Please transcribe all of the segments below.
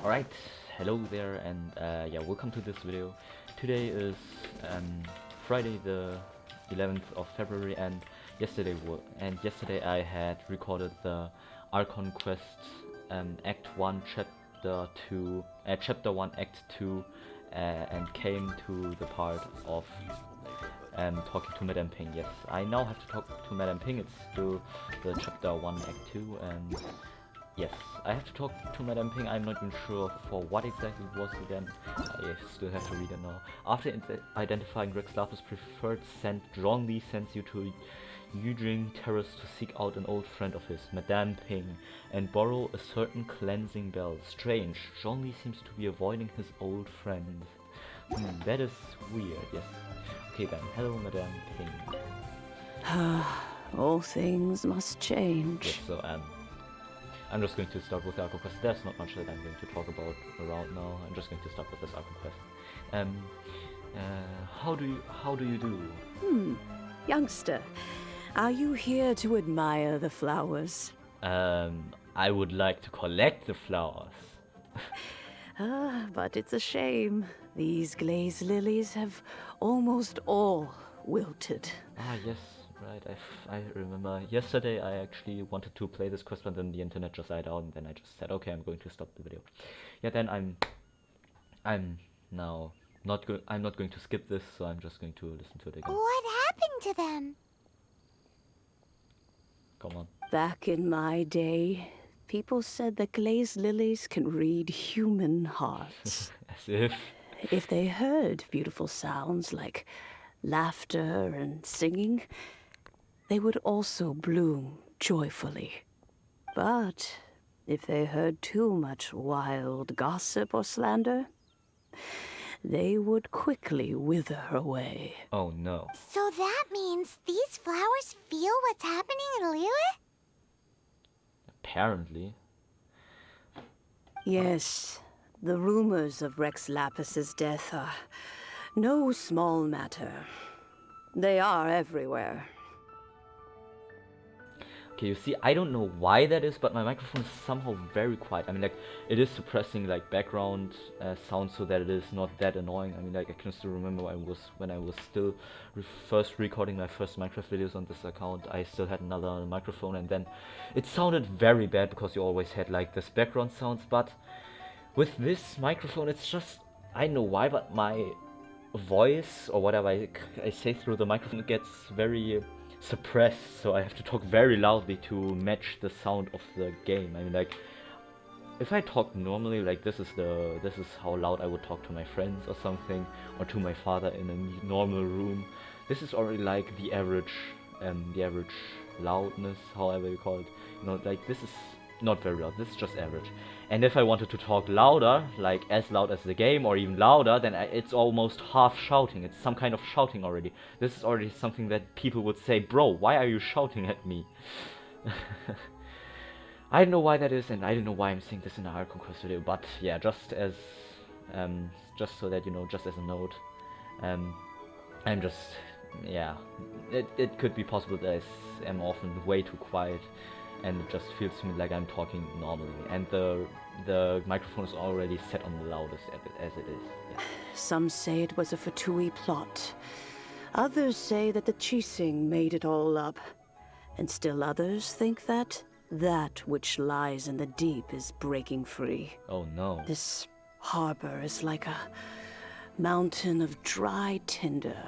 Alright, hello there, and yeah, welcome to this video. Today is Friday the 11th of February, and yesterday I had recorded the Archon Quests Act 1 Chapter 2 Chapter 1 Act 2 and came to the part of talking to Madame Ping. Yes, I now have to talk to Madame Ping. It's still the Chapter 1 Act 2, and yes, I have to talk to Madame Ping. I'm not even sure for what exactly it was again. I still have to read it now. After identifying Rex Lapis' preferred scent, Zhongli sends you to Yujing Terrace to seek out an old friend of his, Madame Ping, and borrow a certain cleansing bell. Strange, Zhongli seems to be avoiding his old friend. That is weird, yes. Okay then, hello Madame Ping. All things must change. Yes, so I'm just going to start with the Archon Quest. There's not much that I'm going to talk about around now. I'm just going to start with this Archon Quest. How do you do? Youngster, are you here to admire the flowers? I would like to collect the flowers. But it's a shame. These glazed lilies have almost all wilted. Ah, yes, right. I remember. Yesterday I actually wanted to play this quest, but then the internet just died out, and then I just said, okay, I'm going to stop the video. Yeah, then I'm now not good. I'm not going to skip this, so I'm just going to listen to it again. What happened to them? Come on. Back in my day, people said that glazed lilies can read human hearts. As if. If they heard beautiful sounds like laughter and singing, they would also bloom joyfully. But if they heard too much wild gossip or slander, they would quickly wither away. Oh no. So that means these flowers feel what's happening in Liyue? Apparently. Yes, the rumors of Rex Lapis's death are no small matter. They are everywhere. Okay, you see, I don't know why that is, but my microphone is somehow very quiet. I mean, like, it is suppressing, like, background sound so that it is not that annoying. I mean, like, I can still remember when I was still first recording my first Minecraft videos on this account, I still had another microphone, and then it sounded very bad because you always had, like, this background sounds, but with this microphone, it's just, I don't know why, but my voice, or whatever I say through the microphone, gets very suppressed, so I have to talk very loudly to match the sound of the game. I mean, like, if I talk normally, like, this is how loud I would talk to my friends or something, or to my father in a normal room. This is already like the average loudness, however you call it. You know, like, this is not very loud, this is just average. And if I wanted to talk louder, like as loud as the game or even louder, then it's almost half shouting. It's some kind of shouting already. This is already something that people would say, bro, why are you shouting at me? I don't know why that is, and I don't know why I'm saying this in a Archon Quest video, but yeah, just so that you know, just as a note, I'm just, yeah, it could be possible that I am often way too quiet, and it just feels to me like I'm talking normally, and the microphone is already set on the loudest as it is. Yeah. Some say it was a Fatui plot. Others say that the Qixing made it all up. And still others think that which lies in the deep is breaking free. Oh no. This harbor is like a mountain of dry tinder.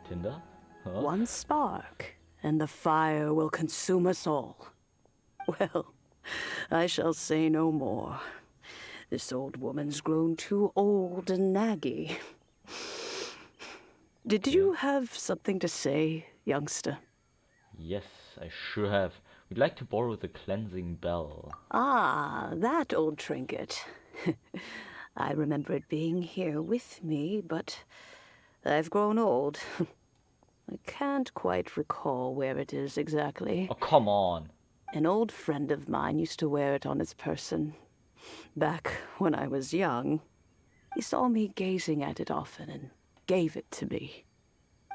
Tinder? Huh? One spark, and the fire will consume us all. Well, I shall say no more. This old woman's grown too old and naggy. Did you have something to say, youngster? Yes, I sure have. We'd like to borrow the cleansing bell. Ah, that old trinket. I remember it being here with me, but I've grown old. I can't quite recall where it is exactly. Oh, come on. An old friend of mine used to wear it on his person. Back when I was young, he saw me gazing at it often and gave it to me.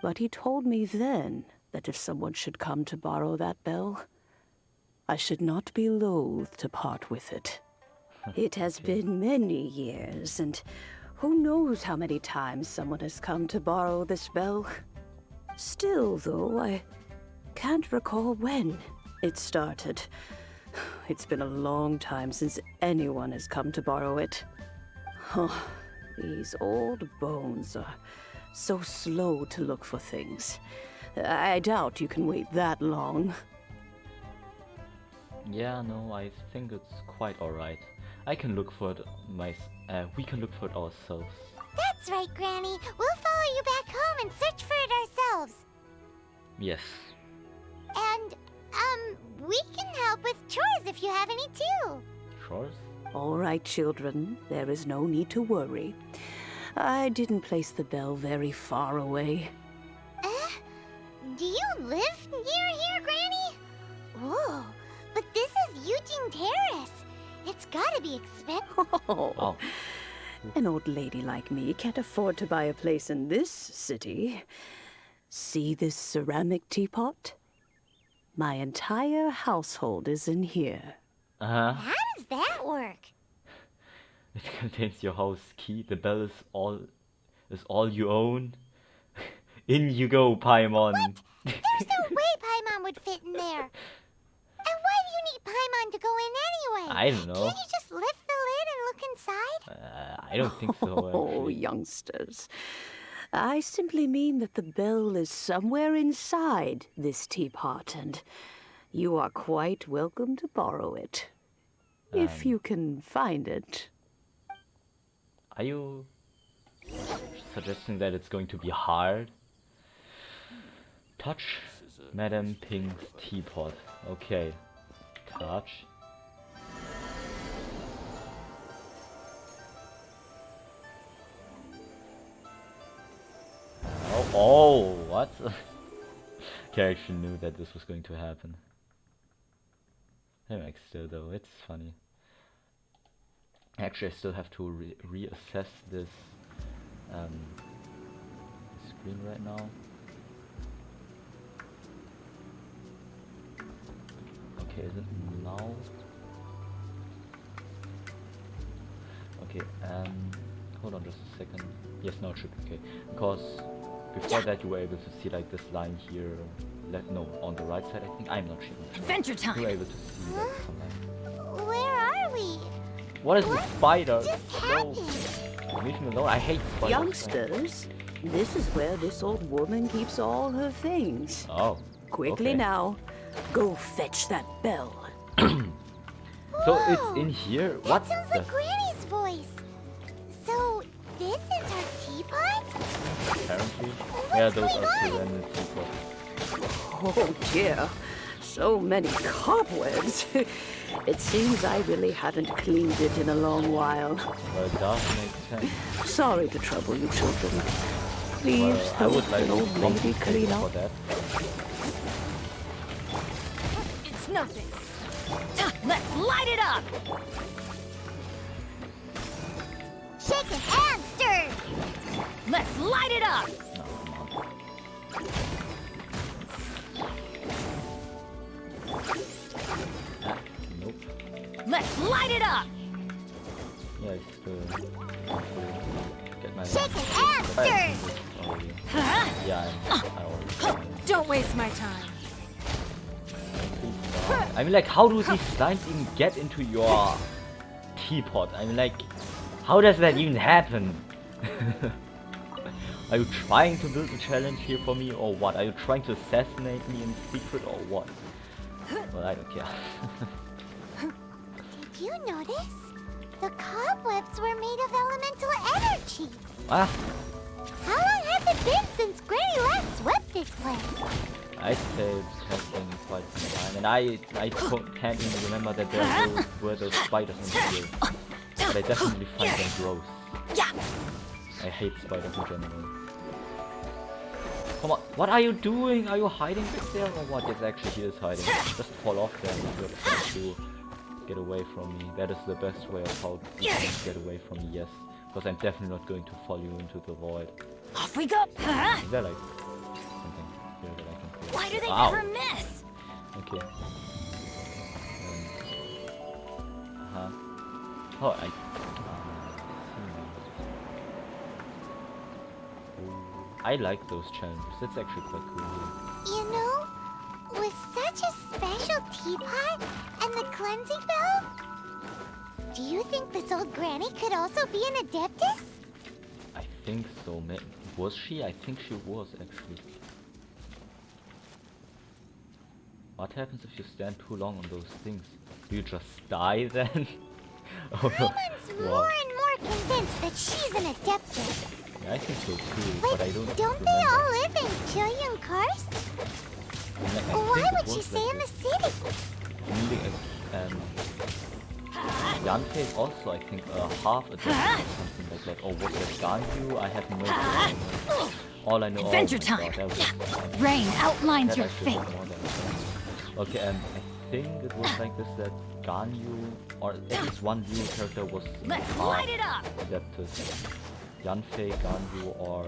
But he told me then that if someone should come to borrow that bell, I should not be loath to part with it. It has been many years, and who knows how many times someone has come to borrow this bell. Still, though, I can't recall when it started. It's been a long time since anyone has come to borrow it. Oh, these old bones are so slow to look for things. I doubt you can wait that long. Yeah, no, I think it's quite alright. I can look for it we can look for it ourselves. That's right, Granny. We'll follow you back home and search for it ourselves. Yes. And, we can help with chores if you have any too. Chores? All right, children, there is no need to worry. I didn't place the bell very far away. Do you live near here, Granny? Whoa, but this is Eugene Terrace. It's gotta be expensive. Oh. An old lady like me can't afford to buy a place in this city. See this ceramic teapot? My entire household is in here. Uh-huh. How does that work? It contains your house key. The bell is all you own. In you go, Paimon. There's no way Paimon would fit in there. And why do you need Paimon to go in anyway? I don't know. Can't you just lift the lid and look inside? I don't think so. Oh, Actually. youngsters. I simply mean that the bell is somewhere inside this teapot, and you are quite welcome to borrow it. If you can find it. Are you suggesting that it's going to be hard? Touch Madame Pink's teapot. Okay. Touch. Oh, what? Okay, I actually knew that this was going to happen. Anyway, still though, it's funny. Actually, I still have to reassess this screen right now. Okay, is it now? Okay, hold on just a second. Yes, now it should be okay. Because before that you were able to see like this line here. No, on the right side I think. I'm not sure. Adventure time! You were able to see that somewhere. Where are we? What is the spider? Just No, happened? leave me alone. I hate spiders. Youngsters, this is where this old woman keeps all her things. Oh. Quickly okay. now, go fetch that bell. So it's in here? That What sounds the? like Granny's voice. So, this is her teapot? Apparently. Yeah, those going are on? ceramic teapots. Oh dear, so many cobwebs. It seems I really haven't cleaned it in a long while. Well, it does make sense. Sorry to trouble you children. Please Well, I help would like an old to lady compensate clean for up. that. It's nothing. Let's light it up! Shaken and stirred. Let's light it up! No, come on. Ah, nope. Let's light it up! Yeah, it's good. Get my Shaken and stirred. already. Huh? Yeah, I already. Don't waste my time. I mean, like, how do these slimes even get into your teapot? I mean, like, how does that even happen? Are you trying to build a challenge here for me, or what? Are you trying to assassinate me in secret, or what? Well, I don't care. Did you notice? The cobwebs were made of elemental energy. Ah, How long has it been since Granny last swept this place? I'd say it has been quite some time, and I can't even remember that there were those spiders in here. But I definitely find them gross. Yeah! I hate spiders in general. Come on, what are you doing? Are you hiding back there or what? Yes, actually he is hiding. Just fall off there and you're trying to get away from me. That is the best way of how you can get away from me, yes. Because I'm definitely not going to follow you into the void. Off we go! Huh? Is there like something here that I can play? Why do they Ow. never miss? Okay. Oh, I see. I like those challenges. It's actually quite cool. You know, with such a special teapot and the cleansing bell, do you think this old granny could also be an adeptus? I think so. Was she? I think she was actually. What happens if you stand too long on those things? Do you just die then? Oh, Paimon's more and more convinced that she's an adeptus. yeah, I think so too, But but I don't don't remember. they all live in Chilean Karst? I Why think it would she was stay like in the this. city? Only, Yanfei is also, I think, half a dozen or something like that. Or was that Ganyu? I have no clue. All I know. Adventure oh my time. God, that was, Rain outlines that your actually fate. was more than that. Okay, I think it was like this that Ganyu, or at least one new character was Let's half light it up. Adeptus. Yanfei, Ganyu, or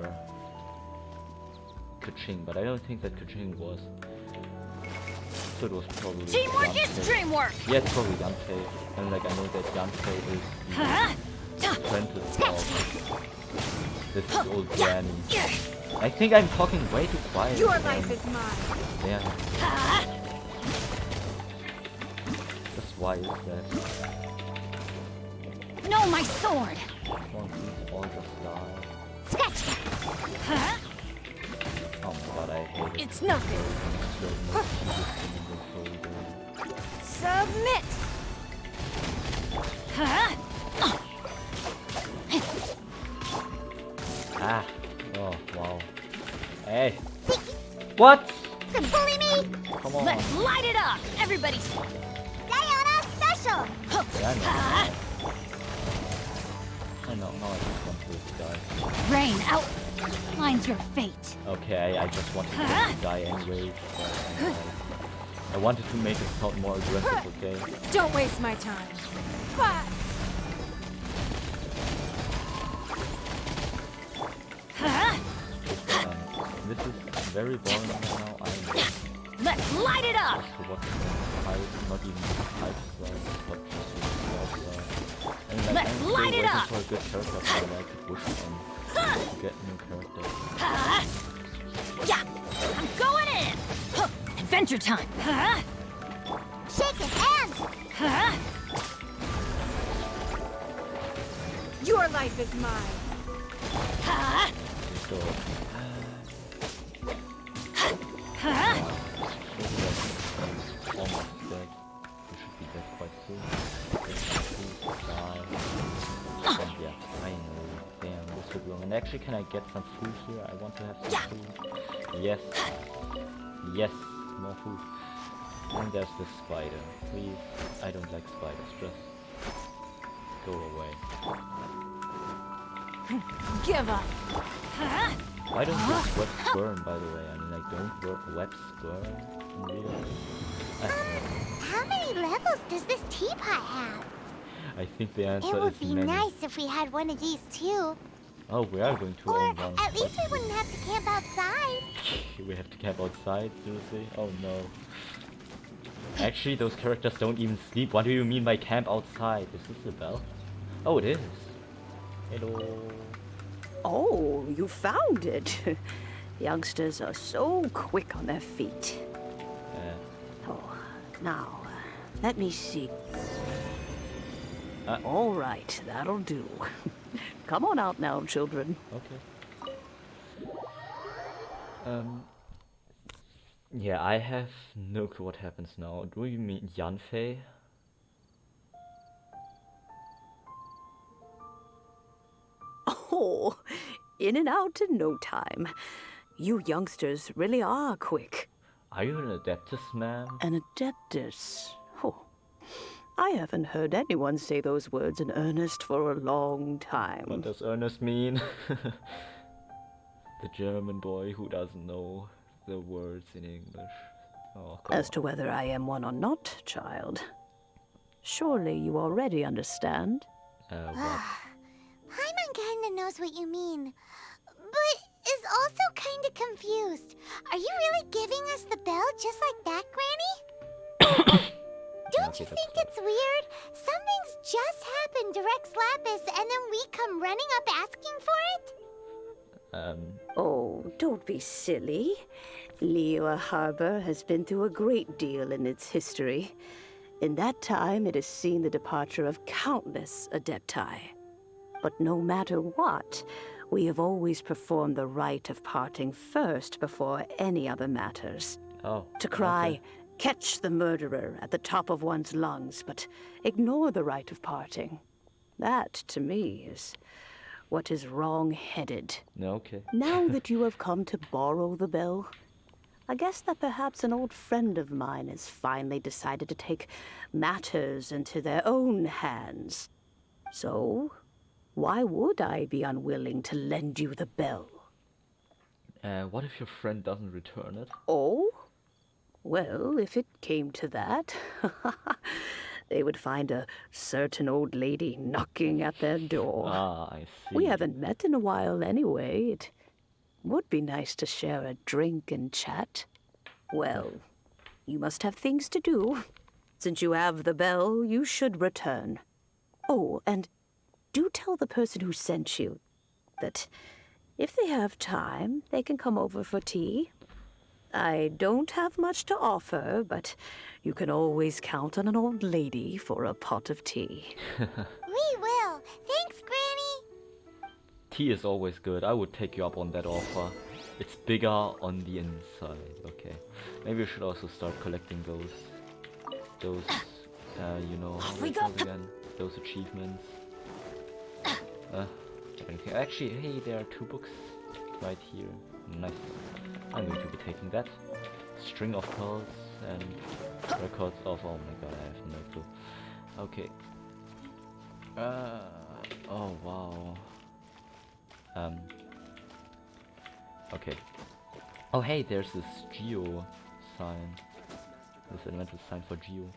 Qiqi, but I don't think that Qiqi was. So it was probably Teamwork is Yanfei. dreamwork. Yeah, it's probably Yanfei. And like I know that Yanfei is the apprentice of this old granny. I think I'm talking way too quiet. Your life is mine. Yeah. That's why is that? No, my sword. Come on, please all just die. Scratch that. Huh? Oh my god, I hate it. It's nothing. So much this thing in the shoulder. Submit. Huh? Ah. Oh, wow. Hey. What? To bully me? Come on. Let's light it up. Everybody. Diana special. Yeah, I know. I know. Now I just want to die. Rain outlines your fate. Okay, I just wanted to die anyway. I wanted to make it sound more aggressive, okay? Don't waste my time. Bah! Huh? This is very boring right now. I'm Let's light it up. just watching fight, not even fight slides, but just and like, Let's I'm still light it waiting up. for a good character, but I like to push and to get new characters. Yeah, I'm going in. Huh. Adventure time. Huh? Shaking hands. Huh? Your life is mine. Huh? So, Huh? almost dead. We should be dead quite soon. Die. And yeah, I know. Damn, this took long. And actually, can I get some food here? I want to have some food. Yes. Yes, more food. And there's this spider. Please, I don't like spiders. Just go away. Give up. Huh? Why don't you web squirm, by the way? I mean, like, don't web squirm in real life? I don't know. How many levels does this teapot have? I think the answer It would is be many. nice if we had one of these too. Oh, we are going to Or own one. at least we wouldn't have to camp outside. We have to camp outside, seriously? Oh no. Actually, those characters don't even sleep. What do you mean by camp outside? Is this a bell? Oh, it is. Hello. Oh, you found it. Youngsters are so quick on their feet. Oh, now, let me see. All right, that'll do. Come on out now, children. Okay. Yeah, I have no clue what happens now. Do you mean Yanfei? Oh, in and out in no time. You youngsters really are quick. Are you an adeptus, ma'am? An adeptus. Oh, I haven't heard anyone say those words in earnest for a long time. What does Ernest mean? The German boy who doesn't know the words in English. Oh, come As to whether I am one or not, child, surely you already understand. what? Paimon kinda knows what you mean, but is also kinda confused. Are you really giving us the bell just like that, Granny? Don't you think it's weird? Something's just happened to Rex Lapis, and then we come running up asking for it? Oh, don't be silly. Liyue Harbor has been through a great deal in its history. In that time, it has seen the departure of countless Adepti. But no matter what, we have always performed the rite of parting first before any other matters. Oh. To cry, okay. catch the murderer at the top of one's lungs, but ignore the rite of parting. That, to me, is what is wrong-headed. No, okay. Now that you have come to borrow the bell, I guess that perhaps an old friend of mine has finally decided to take matters into their own hands. So, why would I be unwilling to lend you the bell? What if your friend doesn't return it? Oh? Well, if it came to that, they would find a certain old lady knocking at their door. Ah, I see. We haven't met in a while anyway. It would be nice to share a drink and chat. Well, you must have things to do. Since you have the bell, you should return. Oh, and do tell the person who sent you that if they have time, they can come over for tea. I don't have much to offer, but you can always count on an old lady for a pot of tea. We will. Thanks, Granny. Tea is always good. I would take you up on that offer. It's bigger on the inside. Okay. Maybe we should also start collecting those, you know, how they call again? Those achievements. Anything. Actually, hey, there are 2 books right here. Nice. I'm going to be taking that. String of pearls and records of. Oh my god, I have no clue. Okay. Oh wow. Okay. Oh hey, there's this Geo sign. This elemental sign for Geo.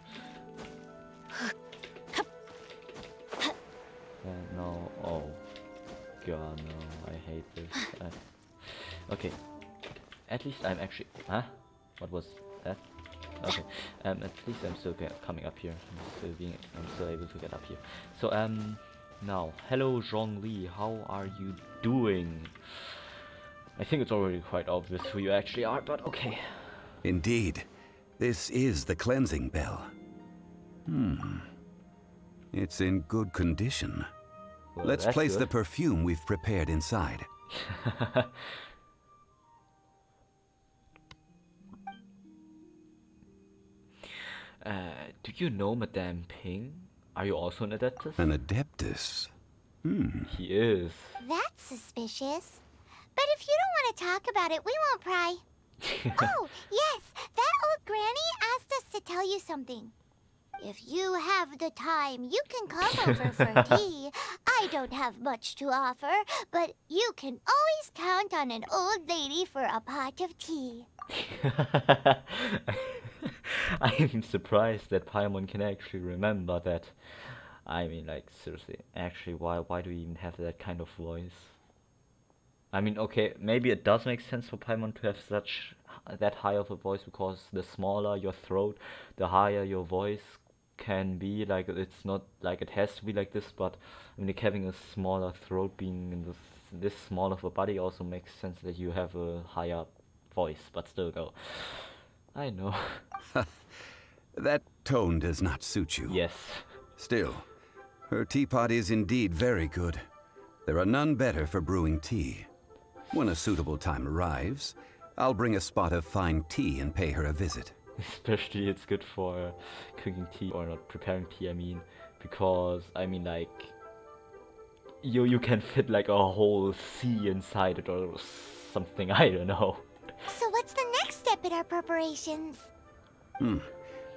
No. Oh god, no. I hate this. Okay. At least I'm actually. Huh? What was that? Okay. At least I'm still coming up here. I'm still able to get up here. So now, hello Zhongli. How are you doing? I think it's already quite obvious who you actually are, but okay. Indeed, this is the cleansing bell. It's in good condition. Well, Let's that's place good. the perfume we've prepared inside. Do you know Madame Ping? Are you also an Adeptus? An Adeptus? He is. That's suspicious. But if you don't want to talk about it, we won't pry. Oh, yes, that old granny asked us to tell you something. If you have the time, you can come over for tea. I don't have much to offer, but you can always count on an old lady for a pot of tea. I'm surprised that Paimon can actually remember that. I mean, like, seriously, actually, why do we even have that kind of voice? I mean, okay, maybe it does make sense for Paimon to have that high of a voice, because the smaller your throat, the higher your voice can be. Like, it's not like it has to be like this, but I mean, like, having a smaller throat, being in this small of a body, also makes sense that you have a higher voice, but still go. I know. That tone does not suit you. Yes. Still, her teapot is indeed very good. There are none better for brewing tea. When a suitable time arrives, I'll bring a spot of fine tea and pay her a visit. Especially it's good for cooking tea, or not preparing tea, I mean, because I mean, like, you can fit like a whole sea inside it or something, I don't know. So what's the next step in our preparations?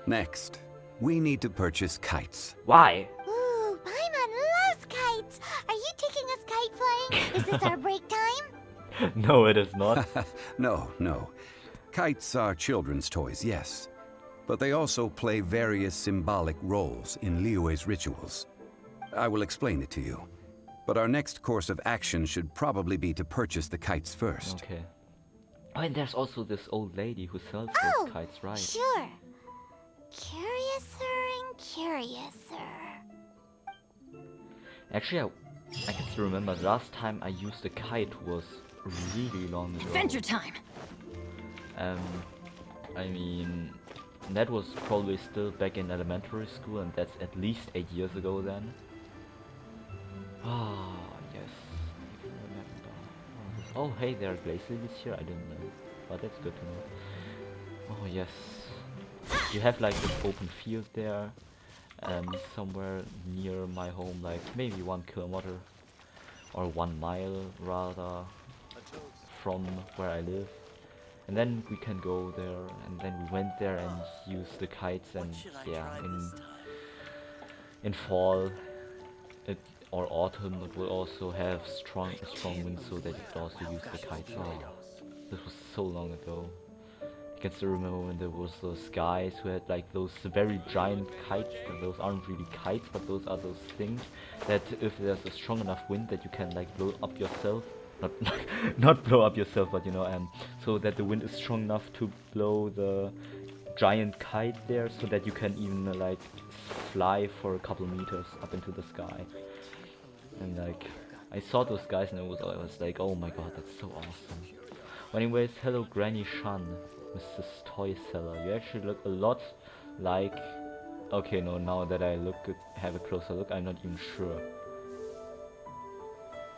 Next, we need to purchase kites. Why? Ooh, Paimon loves kites. Are you taking us kite flying? Is this our break time? No, it is not. No. Kites are children's toys, yes. But they also play various symbolic roles in Liyue's rituals. I will explain it to you. But our next course of action should probably be to purchase the kites first. Okay. Oh, and there's also this old lady who sells Oh, those kites, right? sure. Curiouser curious, sir. Actually, I can still remember the last time I used a kite was really long ago. Adventure time! I mean, that was probably still back in elementary school, and that's at least 8 years ago then. Ah, yes. I can remember. Oh, hey, there are glacier lilies here. I didn't know, but that's good to know. Oh, yes. You have like this open field there, somewhere near my home, like maybe 1 kilometer or 1 mile rather from where I live. And then we can go there, and then we went there and used the kites, and yeah, in fall or autumn it will also have strong winds, so that you could also use the kites. Oh, this was so long ago. I can still remember when there was those guys who had like those very giant kites, and those aren't really kites, but those are those things that if there's a strong enough wind that you can like blow up yourself. Not blow up yourself, but you know, so that the wind is strong enough to blow the giant kite there, so that you can even like fly for a couple meters up into the sky. And like, I saw those guys and I was like, oh my god, that's so awesome. Well, anyways, hello Granny Shan, Mrs. Toy Seller. You actually look a lot like... Okay, no, now that I have a closer look, I'm not even sure.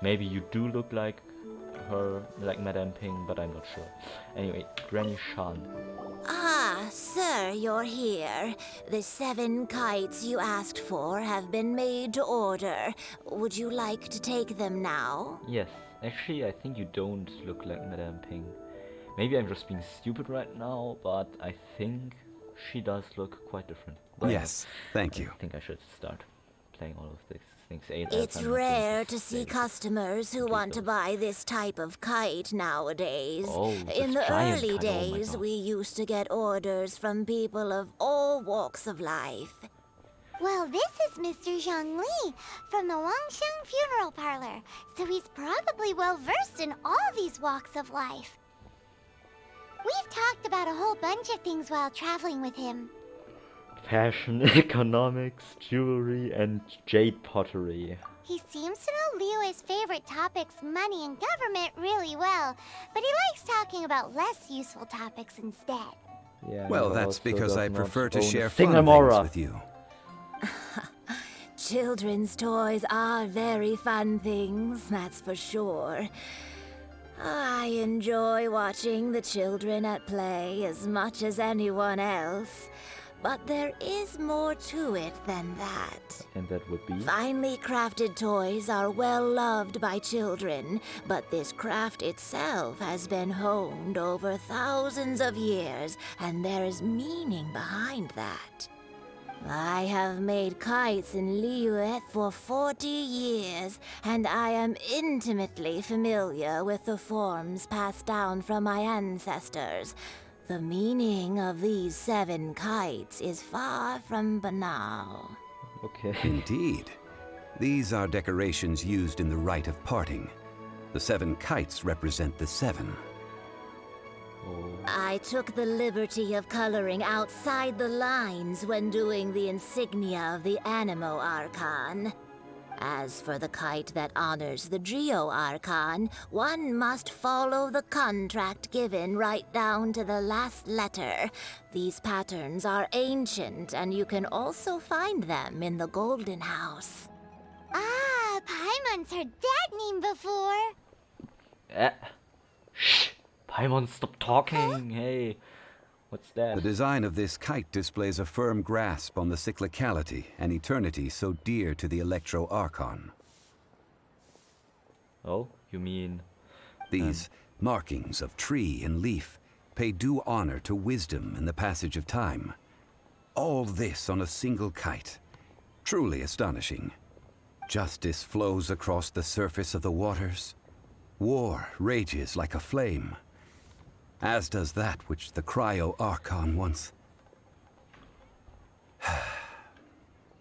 Maybe you do look like her, like Madame Ping, but I'm not sure. Anyway, Granny Shan. Ah, sir, you're here. The 7 kites you asked for have been made to order. Would you like to take them now? Yes, actually I think you don't look like Madame Ping. Maybe I'm just being stupid right now, but I think she does look quite different. But Yes, thank you. I think I should start playing all of these things. It's rare to see customers who want to buy this type of kite nowadays. Oh, In this the giant early kite, oh my days, God. we used to get orders from people of all walks of life. Well, this is Mr. Zhang Li from the Wangsheng Funeral Parlor, so he's probably well versed in all these walks of life. We've talked about a whole bunch of things while traveling with him. Fashion, economics, jewelry, and jade pottery. He seems to know Liyue's favorite topics, money and government, really well, but he likes talking about less useful topics instead. Yeah, Well, but that's also because does I not prefer to own a share fun Singamora. things with you. Children's toys are very fun things, that's for sure. I enjoy watching the children at play as much as anyone else. But there is more to it than that. And that would be... Finely crafted toys are well loved by children, but this craft itself has been honed over thousands of years, and there is meaning behind that. I have made kites in Liyue for 40 years, and I am intimately familiar with the forms passed down from my ancestors. The meaning of these 7 kites is far from banal. Okay. Indeed. These are decorations used in the rite of parting. The 7 kites represent the 7. Oh. I took the liberty of coloring outside the lines when doing the insignia of the Animo Archon. As for the kite that honors the Geo Archon, one must follow the contract given right down to the last letter. These patterns are ancient, and you can also find them in the Golden House. Ah, Paimon's heard that name before. Shh! Paimon, stop talking! Hey! What's that? The design of this kite displays a firm grasp on the cyclicality and eternity so dear to the Electro Archon. Oh, you mean... These markings of tree and leaf pay due honor to wisdom and the passage of time. All this on a single kite. Truly astonishing. Justice flows across the surface of the waters. War rages like a flame. As does that which the Cryo Archon once...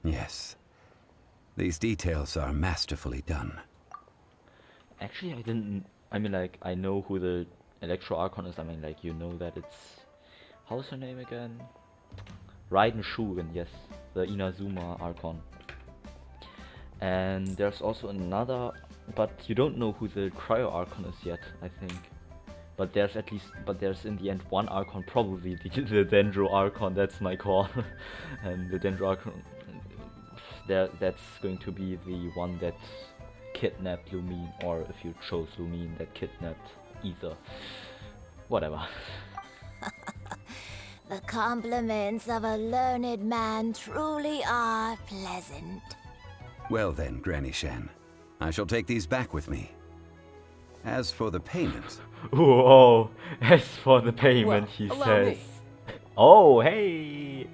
Yes. These details are masterfully done. Actually, I didn't... I mean, like, I know who the Electro Archon is. I mean, like, you know that it's... How's her name again? Raiden Shugen, yes, the Inazuma Archon. And there's also another, but you don't know who the Cryo Archon is yet, I think. But there's in the end one Archon, probably the Dendro Archon, that's my call. And the Dendro Archon, that's going to be the one that kidnapped Lumine, or if you chose Lumine, that kidnapped Ether. Whatever. The compliments of a learned man truly are pleasant. Well then, Granny Shan, I shall take these back with me. As for the payment... Oh, as for the payment, he allow says. me. Oh, hey!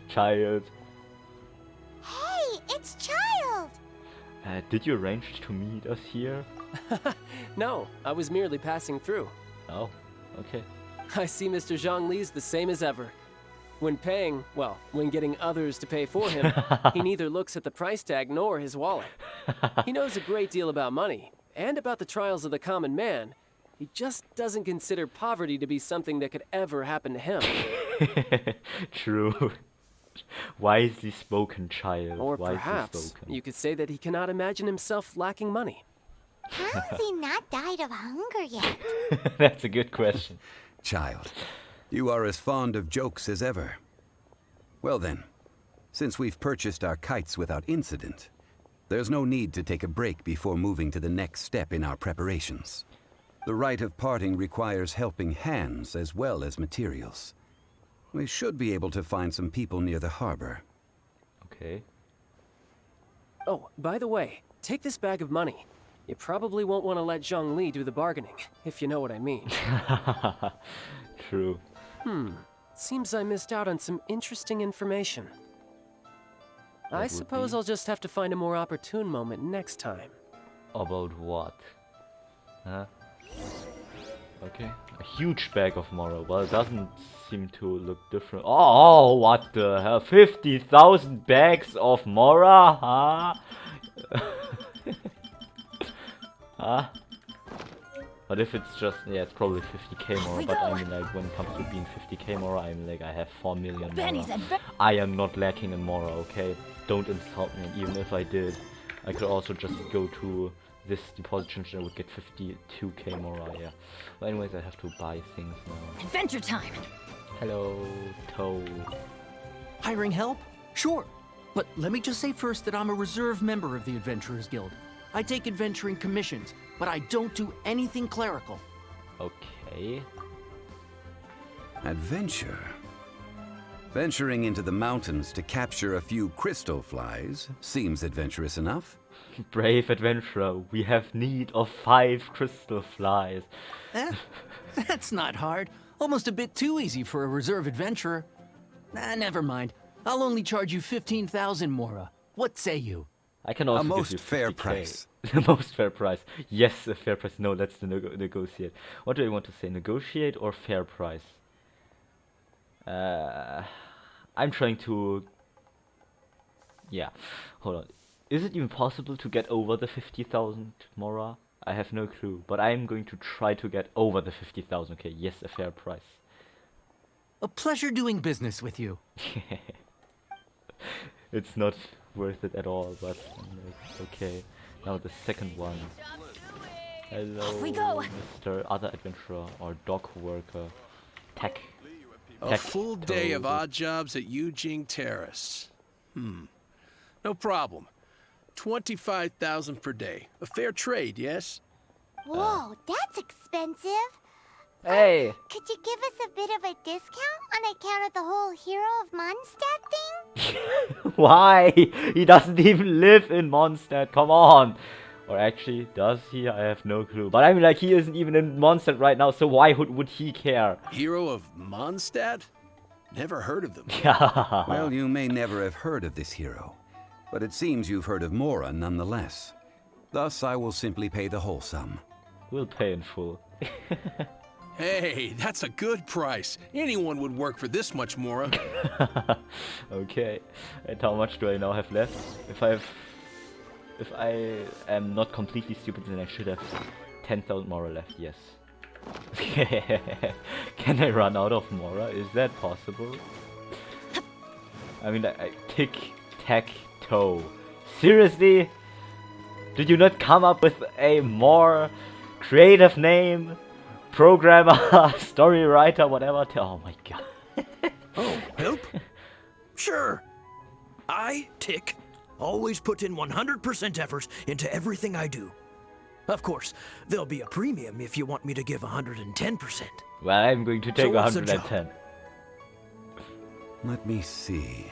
Child. Hey, it's Child! Did you arrange to meet us here? No, I was merely passing through. Oh, okay. I see Mr. Zhongli's the same as ever. When paying, well, when getting others to pay for him, he neither looks at the price tag nor his wallet. He knows a great deal about money, and about the trials of the common man. He just doesn't consider poverty to be something that could ever happen to him. True. Wisely spoken, child. Or Wisely perhaps spoken. you could say that he cannot imagine himself lacking money. How has he not died of hunger yet? That's a good question. Child, you are as fond of jokes as ever. Well then, since we've purchased our kites without incident, there's no need to take a break before moving to the next step in our preparations. The rite of parting requires helping hands as well as materials. We should be able to find some people near the harbor. Okay. Oh, by the way, take this bag of money. You probably won't want to let Zhongli do the bargaining, if you know what I mean. True. Seems I missed out on some interesting information. I would suppose be? I'll just have to find a more opportune moment next time. About what? Huh? Okay. A huge bag of Mora. Well, it doesn't seem to look different. Oh, what the hell? 50,000 bags of Mora? Huh? Huh? But if it's just, yeah, it's probably 50k Mora. we But go. I mean, like, when it comes to being 50k Mora, I'm like, I have 4 million Benny's Mora. adve- I am not lacking in Mora, okay? Don't insult me. Even if I did, I could also just go to this deposit and I would get 52k Mora, yeah. But anyways, I have to buy things now. Adventure time! Hello, Toe. Hiring help? Sure. But let me just say first that I'm a reserve member of the Adventurers Guild. I take adventuring commissions, but I don't do anything clerical. Okay. Adventure? Venturing into the mountains to capture a few crystal flies seems adventurous enough. Brave adventurer, we have need of 5 crystal flies. That's not hard. Almost a bit too easy for a reserve adventurer. Never mind. I'll only charge you 15,000 Mora. What say you? I can also A give most you fair 50K. price. The most fair price. Yes, a fair price. No, let's negotiate. What do I want to say? Negotiate or fair price? I'm trying to... Yeah. Hold on. Is it even possible to get over the 50,000 Mora? I have no clue. But I'm going to try to get over the 50,000. Okay, yes, a fair price. A pleasure doing business with you. It's not worth it at all, but okay. Now the second one. Hello, Off we go. Mr. Other Adventurer or Dog Worker. Tech. A full day of odd jobs at Eugene Terrace. No problem. 25,000 per day. A fair trade, yes? Whoa, that's expensive. Hey! Could you give us a bit of a discount on account of the whole Hero of Mondstadt thing? Why? He doesn't even live in Mondstadt, come on! Or actually, does he? I have no clue. But I mean, like, he isn't even in Mondstadt right now, so why would he care? Hero of Mondstadt? Never heard of them. Well, you may never have heard of this hero, but it seems you've heard of Mora nonetheless. Thus, I will simply pay the whole sum. We'll pay in full. Hey, that's a good price. Anyone would work for this much, Mora. Okay. And how much do I now have left? If I am not completely stupid, then I should have 10,000 Mora left, yes. Can I run out of Mora? Is that possible? I mean, like, tic-tac-toe. Seriously? Did you not come up with a more creative name? Programmer, story writer, whatever. Oh my god. Oh, help? Sure. I, Tick, always put in 100% effort into everything I do. Of course, there'll be a premium if you want me to give 110%. Well, I'm going to take So what's the 110. Let me see.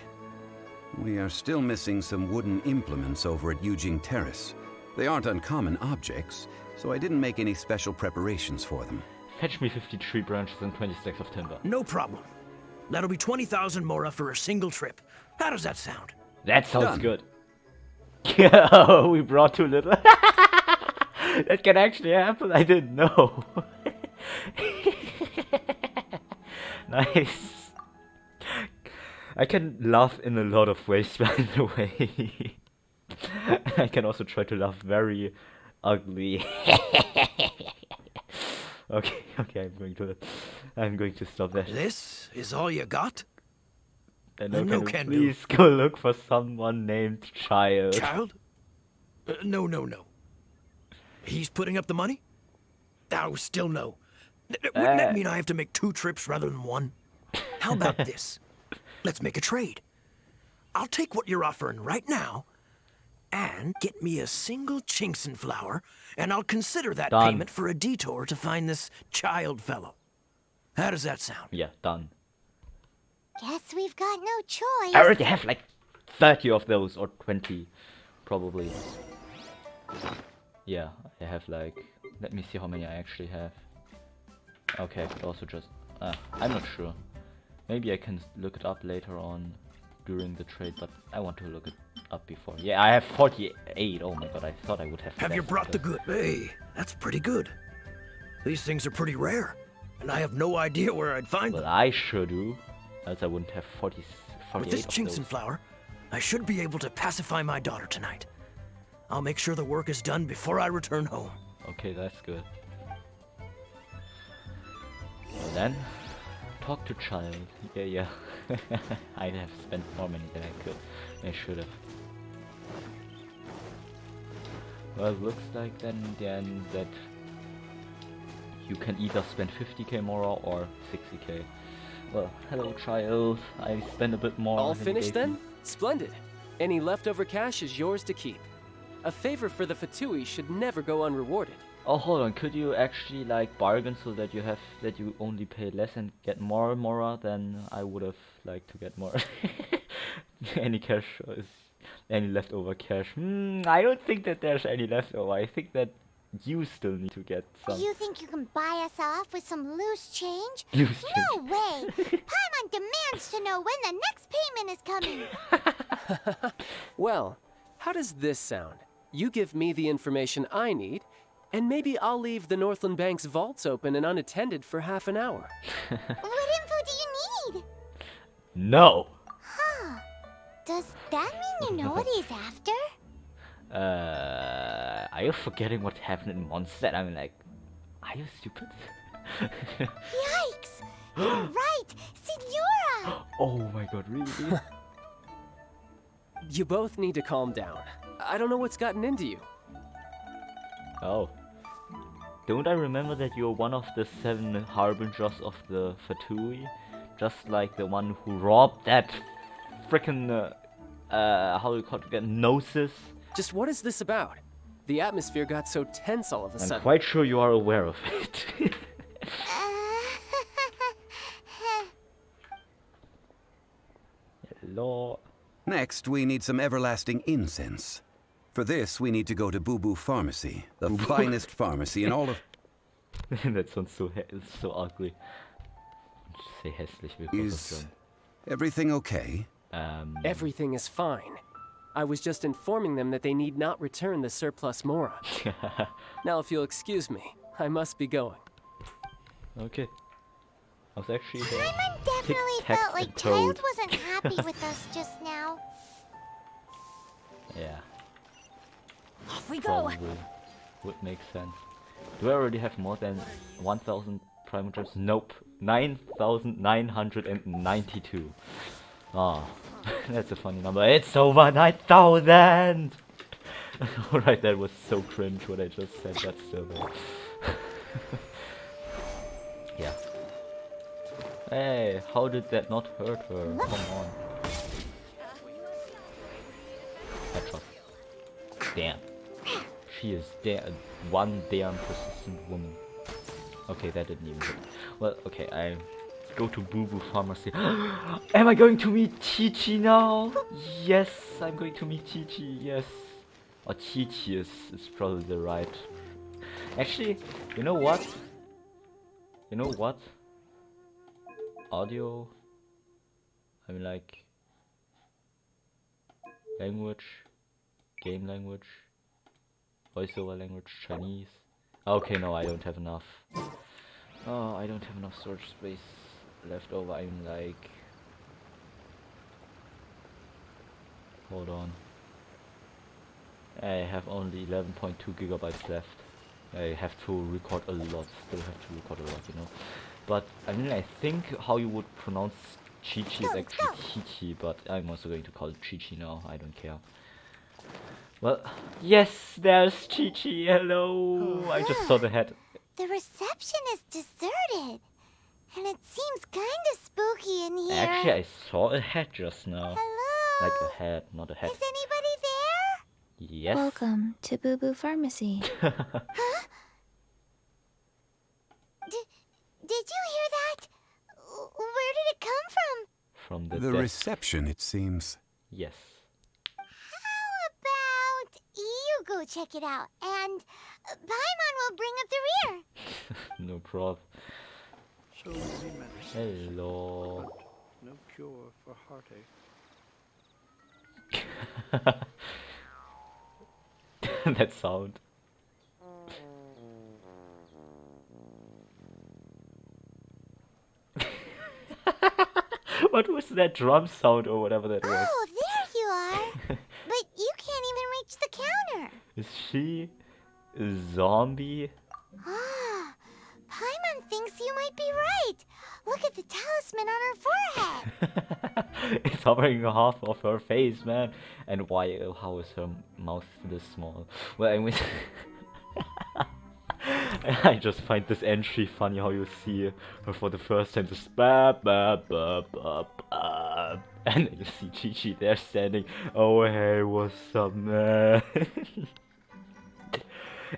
We are still missing some wooden implements over at Yujing Terrace. They aren't uncommon objects, so I didn't make any special preparations for them. Fetch me 53 branches and 20 stacks of timber. No problem. That'll be 20,000 mora for a single trip. How does that sound? That sounds Done. good. Oh, we brought too little. That can actually happen. I didn't know. Nice. I can laugh in a lot of ways, by the way. I can also try to laugh very ugly. Okay, I'm going to stop that. This is all you got? And No can can you please go look for someone named Child. Child? No. He's putting up the money? Oh, still no. Wouldn't that mean I have to make 2 trips rather than 1? How about this? Let's make a trade. I'll take what you're offering right now and get me a single Chinxin flower, and I'll consider that Done. payment for a detour to find this Child fellow. How does that sound? Yeah, done. Guess we've got no choice. I already have like 30 of those, or 20, probably. Yeah, I have like, let me see how many I actually have. Okay, I could also just, I'm not sure. Maybe I can look it up later on during the trade, but I want to look it up before. Yeah, I have 48. Oh my god, I thought I would have. Have you brought the good? Hey, that's pretty good. These things are pretty rare, and I have no idea where I'd find Well, them. I sure do. Else I wouldn't have 48 With this of Chinxin those. flower, I should be able to pacify my daughter tonight. I'll make sure the work is done before I return home. Okay, that's good. Well then, talk to Child. Yeah. I'd have spent more money than I should have. Well, it looks like then that you can either spend 50k more or 60k. Well, hello Child. I spent a bit more. All than finished gave then? me. Splendid. Any leftover cash is yours to keep. A favor for the Fatui should never go unrewarded. Oh, hold on. Could you actually like bargain so that you only pay less and get more Mora? Then I would have liked to get more. Any cash is any leftover cash? I don't think that there's any leftover. I think that you still need to get some. You think you can buy us off with some loose change? Loose No way! Paimon demands to know when the next payment is coming. Well, how does this sound? You give me the information I need, and maybe I'll leave the Northland Bank's vaults open and unattended for half an hour. What info do you need? No. Huh. Does that mean you know what he's after? Are you forgetting what happened in Mondstadt? I mean, like, are you stupid? Yikes! You're right! Signora! Oh my god, really? You both need to calm down. I don't know what's gotten into you. Oh. Don't I remember that you're one of the 7 harbingers of the Fatui? Just like the one who robbed that frickin' how do you call it again? Gnosis? Just what is this about? The atmosphere got so tense all of a I'm sudden. quite sure you are aware of it. Hello. Next, we need some everlasting incense. For this, we need to go to Boo Boo Pharmacy, the finest pharmacy in all of... That sounds so ugly. Say hässlich Is everything okay? Everything is fine. I was just informing them that they need not return the surplus Mora. Now, if you'll excuse me, I must be going. Okay. I was actually Paimon definitely felt like Child wasn't happy with us just now. Yeah. Off we go. Probably would make sense. Do I already have more than 1,000 prime gems? Nope. 9,992. Ah, that's a funny number. It's over 9,000! Alright, that was so cringe what I just said, but still though. Yeah. Hey, how did that not hurt her? Come on. Headshot. Damn. She is one damn persistent woman. Okay, that didn't even hit. Well, okay, I go to Boo Boo Pharmacy. Am I going to meet Qiqi now? Yes, I'm going to meet Qiqi, yes. Or Qiqi is probably the right. Actually, you know what? You know what? Audio. I mean, like. Language. Game language. Voiceover language. Chinese. Okay, no, I don't have enough. Oh, I don't have enough storage space left over. I'm like. Hold on. I have only 11.2 gigabytes left. I have to record a lot. Still have to record a lot, you know. But I mean, I think how you would pronounce Qiqi is actually Qiqi, but I'm also going to call it Qiqi now. I don't care. Well, yes, there's Qiqi. Hello. I just saw the head. The reception is deserted, and it seems kind of spooky in here. Actually, I saw a head just now. Hello? Like a head, not a head. Is anybody there? Yes. Welcome to Boo Boo Pharmacy. Huh? Did you hear that? Where did it come from? From the The desk. reception, it seems. Yes. How about you go check it out, and Paimon will bring up the rear. No problem. So many medicines. Hello. No cure for heartache. That sound. What was that drum sound or whatever that was? Oh, there you are. But you can't even reach the counter. Is she a zombie? Ah, Paimon thinks you might be right. Look at the talisman on her forehead. It's covering half of her face, man. And why? How is her mouth this small? Well, I mean, I just find this entry funny. How you see her for the first time, just ba ba ba ba ba, and then you see Qiqi there standing. Oh hey, what's up, man?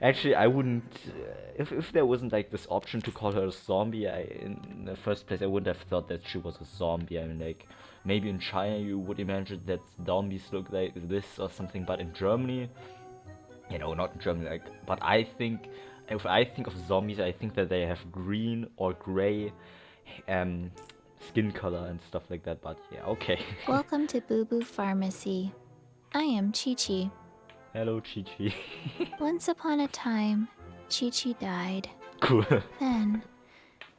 Actually, I wouldn't. If there wasn't like this option to call her a zombie, in the first place I wouldn't have thought that she was a zombie. I mean, like maybe in China you would imagine that zombies look like this or something, but in Germany, you know, not in Germany. Like, but I think if I think of zombies, I think that they have green or gray, skin color and stuff like that. But yeah, okay. Welcome to Boo Boo Pharmacy. I am Qiqi. Hello, Qiqi. Once upon a time, Qiqi died. Cool. Then,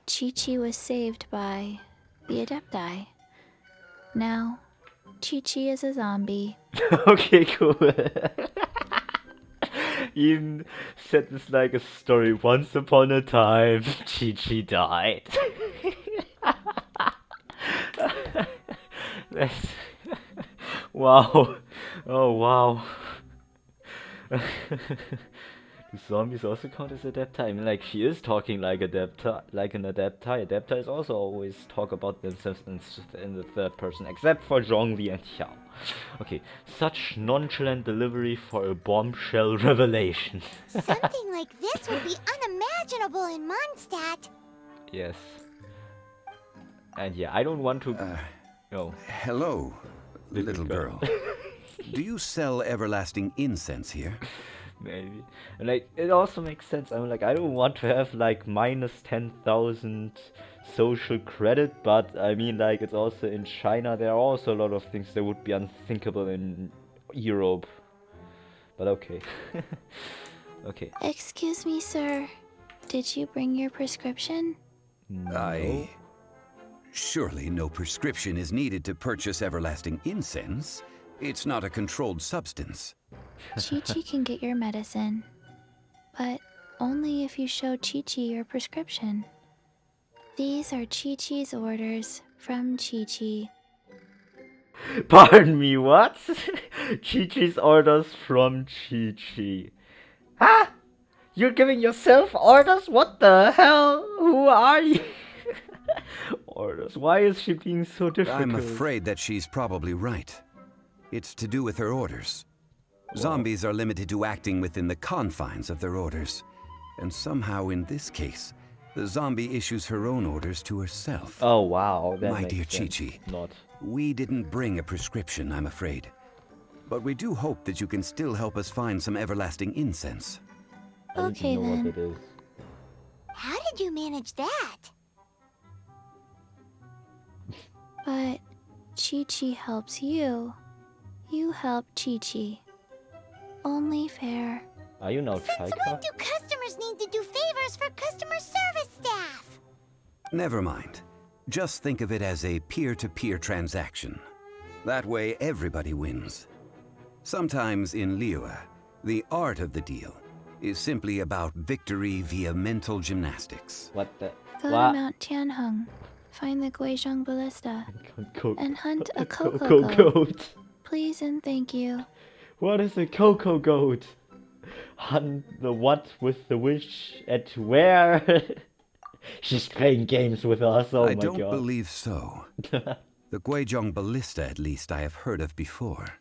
Qiqi was saved by the Adepti. Now, Qiqi is a zombie. Okay, cool. Even said this like a story. Once upon a time, Qiqi died. That's wow. Oh wow. Do zombies also count as adepti? I mean, like she is talking like adepti, like an adepti. Adeptis also always talk about themselves in the third person, except for Zhongli and Xiao. Okay, such nonchalant delivery for a bombshell revelation. Something like this would be unimaginable in Mondstadt. Yes. And yeah, I don't want to. No. Hello, little girl. Do you sell everlasting incense here? Maybe. And like, it also makes sense. I mean, like, I don't want to have like minus 10,000 social credit, but I mean, like, it's also in China. There are also a lot of things that would be unthinkable in Europe. But okay. Okay. Excuse me, sir. Did you bring your prescription? No. Surely no prescription is needed to purchase everlasting incense. It's not a controlled substance. Qiqi can get your medicine, but only if you show Qiqi your prescription. These are Qiqi's orders from Qiqi. Pardon me, what? Qiqi's orders from Qiqi. Ah! You're giving yourself orders? What the hell? Who are you? Orders. Why is she being so difficult? I'm afraid that she's probably right. It's to do with her orders. Zombies are limited to acting within the confines of their orders. And somehow in this case, the zombie issues her own orders to herself. Oh wow, that My makes dear sense. Qiqi, Not. we didn't bring a prescription, I'm afraid. But we do hope that you can still help us find some everlasting incense. I need Okay, to know then. what it is. How did you manage that? But Qiqi helps you. You help Qiqi. Only fair. Are you now Since when Chaika? do customers need to do favors for customer service staff? Never mind. Just think of it as a peer-to-peer transaction. That way everybody wins. Sometimes in Liyue, the art of the deal is simply about victory via mental gymnastics. What the? Go to What? Mount Tianheng, find the Guizhong Ballista, Co- and hunt a Coco cocoa goat. goat. Please and thank you. What is a cocoa goat? Hunt the what with the wish at where? She's playing games with us. Oh I my don't god. believe so. The Guizhong Ballista, at least, I have heard of before.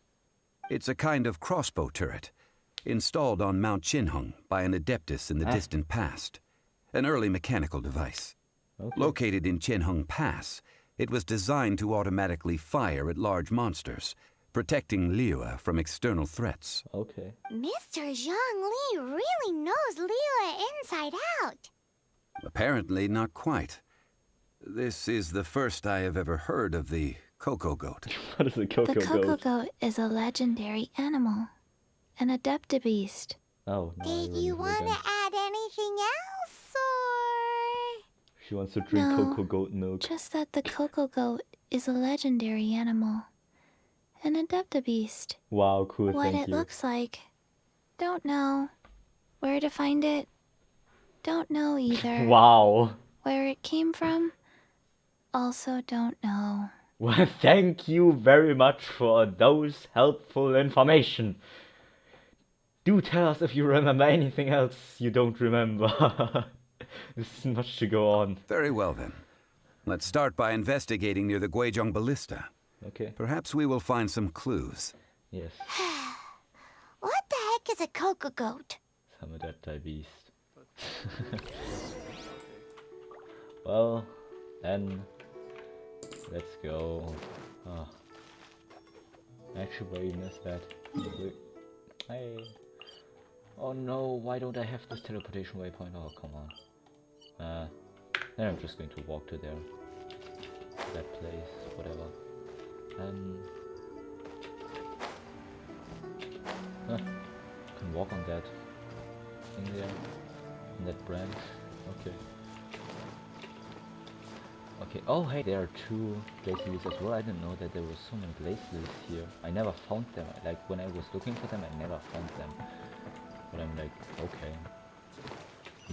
It's a kind of crossbow turret, installed on Mount Qinheng by an adeptus in the distant past. An early mechanical device. Okay. Located in Qinheng Pass, it was designed to automatically fire at large monsters, protecting Liyue from external threats. Okay. Mr. Zhongli really knows Liyue inside out. Apparently not quite. This is the first I have ever heard of the cocoa goat. What is a cocoa The cocoa goat? goat is a legendary animal, an adeptabeast. Oh, no, I Did you remember want to again. add anything else, or...? She wants to drink No, cocoa goat milk. Just that the cocoa goat is a legendary animal, an adeptabeast. Wow, cool, What thank it you. looks like, don't know. Where to find it, don't know either. Wow. Where it came from, also don't know. Well, thank you very much for those helpful information. Do tell us if you remember anything else you don't remember. This is much to go on. Very well then. Let's start by investigating near the Guizhong Ballista. Okay. Perhaps we will find some clues. Yes. What the heck is a cocoa goat? Some of that beast. Well, then let's go. Oh. Actually, where you missed that? Hey. Oh no! Why don't I have this teleportation waypoint? Oh come on. Then I'm just going to walk to there. That place, whatever. Can walk on that thing there, on that branch. Okay. Okay. Oh, hey, there are two glaciers as well. I didn't know that there were so many glaciers here. I never found them. Like when I was looking for them, I never found them. But I'm like, okay.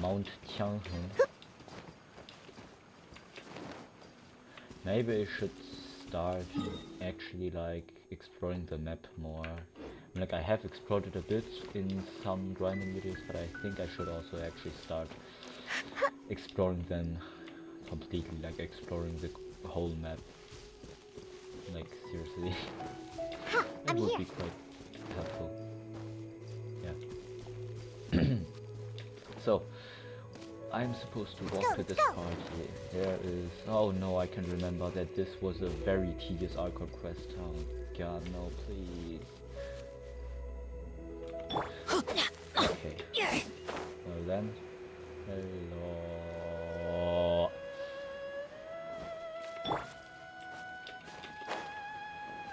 Mount Tianheng. Maybe I should start actually like exploring the map more. Like I have explored it a bit in some grinding videos, but I think I should also actually start exploring them completely, like exploring the whole map. Like seriously. It would be quite helpful. Yeah. So I'm supposed to walk to this part here. There is... Oh no, I can remember that this was a very tedious Archon quest. Oh god, no, please. Okay. Well then... Hello...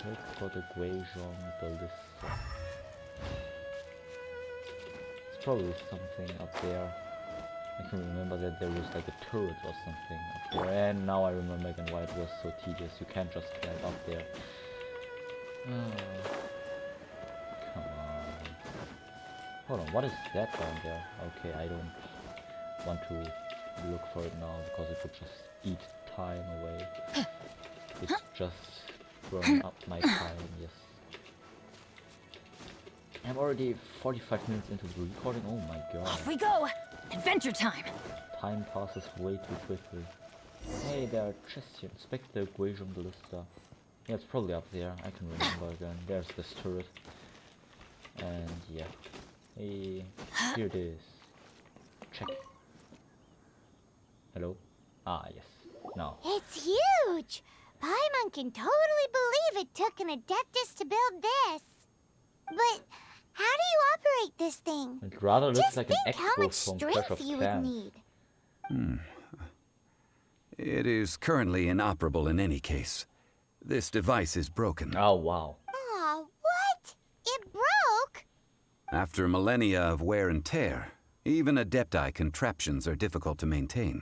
Look for the Guizhong Ballista. It's probably something up there. I can remember that there was like a turret or something up there, and now I remember again why it was so tedious. You can't just climb up there. Oh, come on. Hold on, what is that down there? Okay, I don't want to look for it now because it would just eat time away. It's just burn up my time, yes. I'm already 45 minutes into the recording, oh my god. Off we go! Adventure time! Time passes way too quickly. Hey, there are chests here. Inspect the Guizhong Ballista. Yeah, it's probably up there. I can remember again. There's this turret. And yeah. Hey, here it is. Check. Hello? Ah, yes. Now. It's huge! Paimon can totally believe it took an Adeptus to build this. But how do you operate this thing? It rather looks Just like an think how expo much from Clash strength of you would Clans. need. It is currently inoperable in any case. This device is broken. Oh, wow. Aw, what? It broke? After millennia of wear and tear, even Adepti contraptions are difficult to maintain.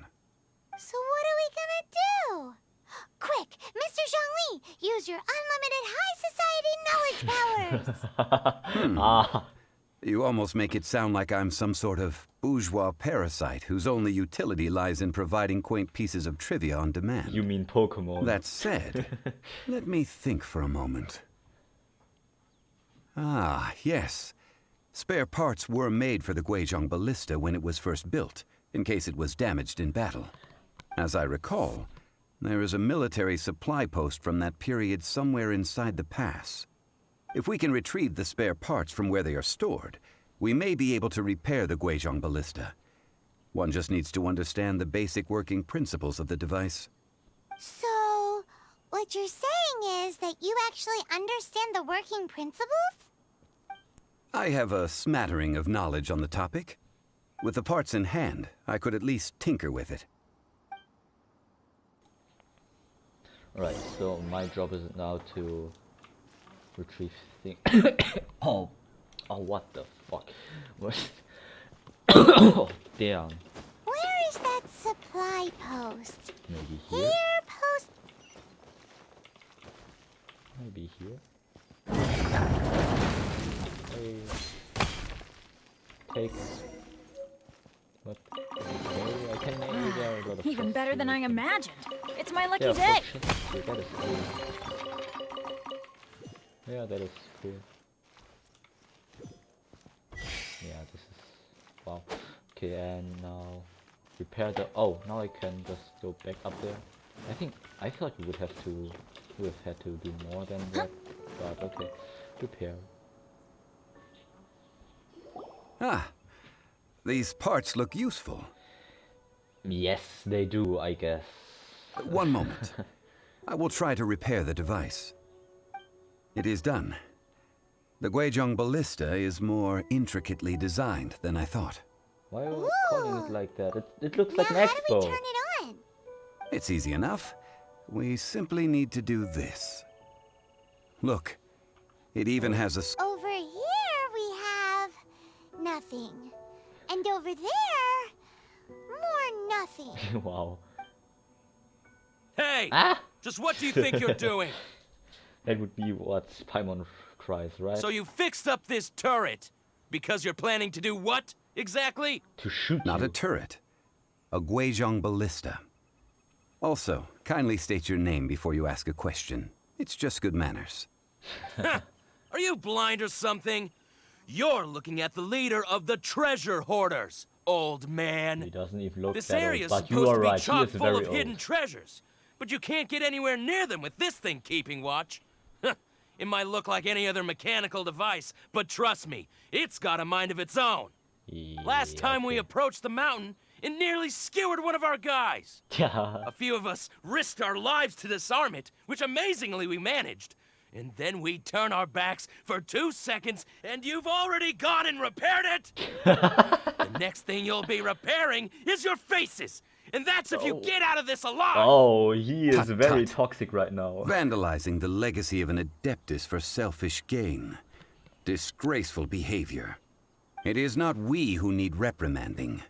So what are we gonna do? Quick, Mr. Zhongli, use your unlimited high society knowledge powers! Ah, You almost make it sound like I'm some sort of bourgeois parasite whose only utility lies in providing quaint pieces of trivia on demand. you mean Pokemon. That said, let me think for a moment. Ah, yes. Spare parts were made for the Guizhong Ballista when it was first built, in case it was damaged in battle. As I recall, there is a military supply post from that period somewhere inside the pass. If we can retrieve the spare parts from where they are stored, we may be able to repair the Guizhong Ballista. One just needs to understand the basic working principles of the device. So, what you're saying is that you actually understand the working principles? I have a smattering of knowledge on the topic. With the parts in hand, I could at least tinker with it. Right, so my job is now to retrieve things. Oh, what the fuck? What? Oh, damn. Where is that supply post? Maybe here? Here, post. Maybe here? Hey. Take. What? Okay, I can maybe there are a lot of Even chests better than here. I imagined. It's my lucky Yeah, day. for chests here, that is cool. Yeah, that is cool. Yeah, this is wow. Okay, and now repair the. Oh, now I can just go back up there. I thought you would have had to do more than that, but okay. Repair. Ah, these parts look useful. Yes, they do, I guess. One moment. I will try to repair the device. It is done. The Guizhong Ballista is more intricately designed than I thought. Why are you calling it like that? It looks like an Now, how do we expo. turn it on? It's easy enough. We simply need to do this. Look, it even has a... Over here we have nothing. And over there, more nothing. Wow. Hey! Ah! Just what do you think you're doing? That would be what Paimon cries, right? So you fixed up this turret because you're planning to do what exactly? To shoot Not you. a turret. A Guizhong Ballista. Also, kindly state your name before you ask a question. It's just good manners. Are you blind or something? You're looking at the leader of the treasure hoarders, old man. He doesn't even look This that area old, is but you supposed are to be right. He chock is full very of hidden old. treasures, but you can't get anywhere near them with this thing keeping watch. It might look like any other mechanical device, but trust me, it's got a mind of its own. Last time we okay. approached the mountain, it nearly skewered one of our guys. Yeah. A few of us risked our lives to disarm it, which amazingly we managed. And then we turn our backs for 2 seconds, and you've already gone and repaired it! The next thing you'll be repairing is your faces! And that's if you get out of this alive! Oh, he is Tut, very tut. toxic right now. Vandalizing the legacy of an Adeptus for selfish gain. Disgraceful behavior. It is not we who need reprimanding,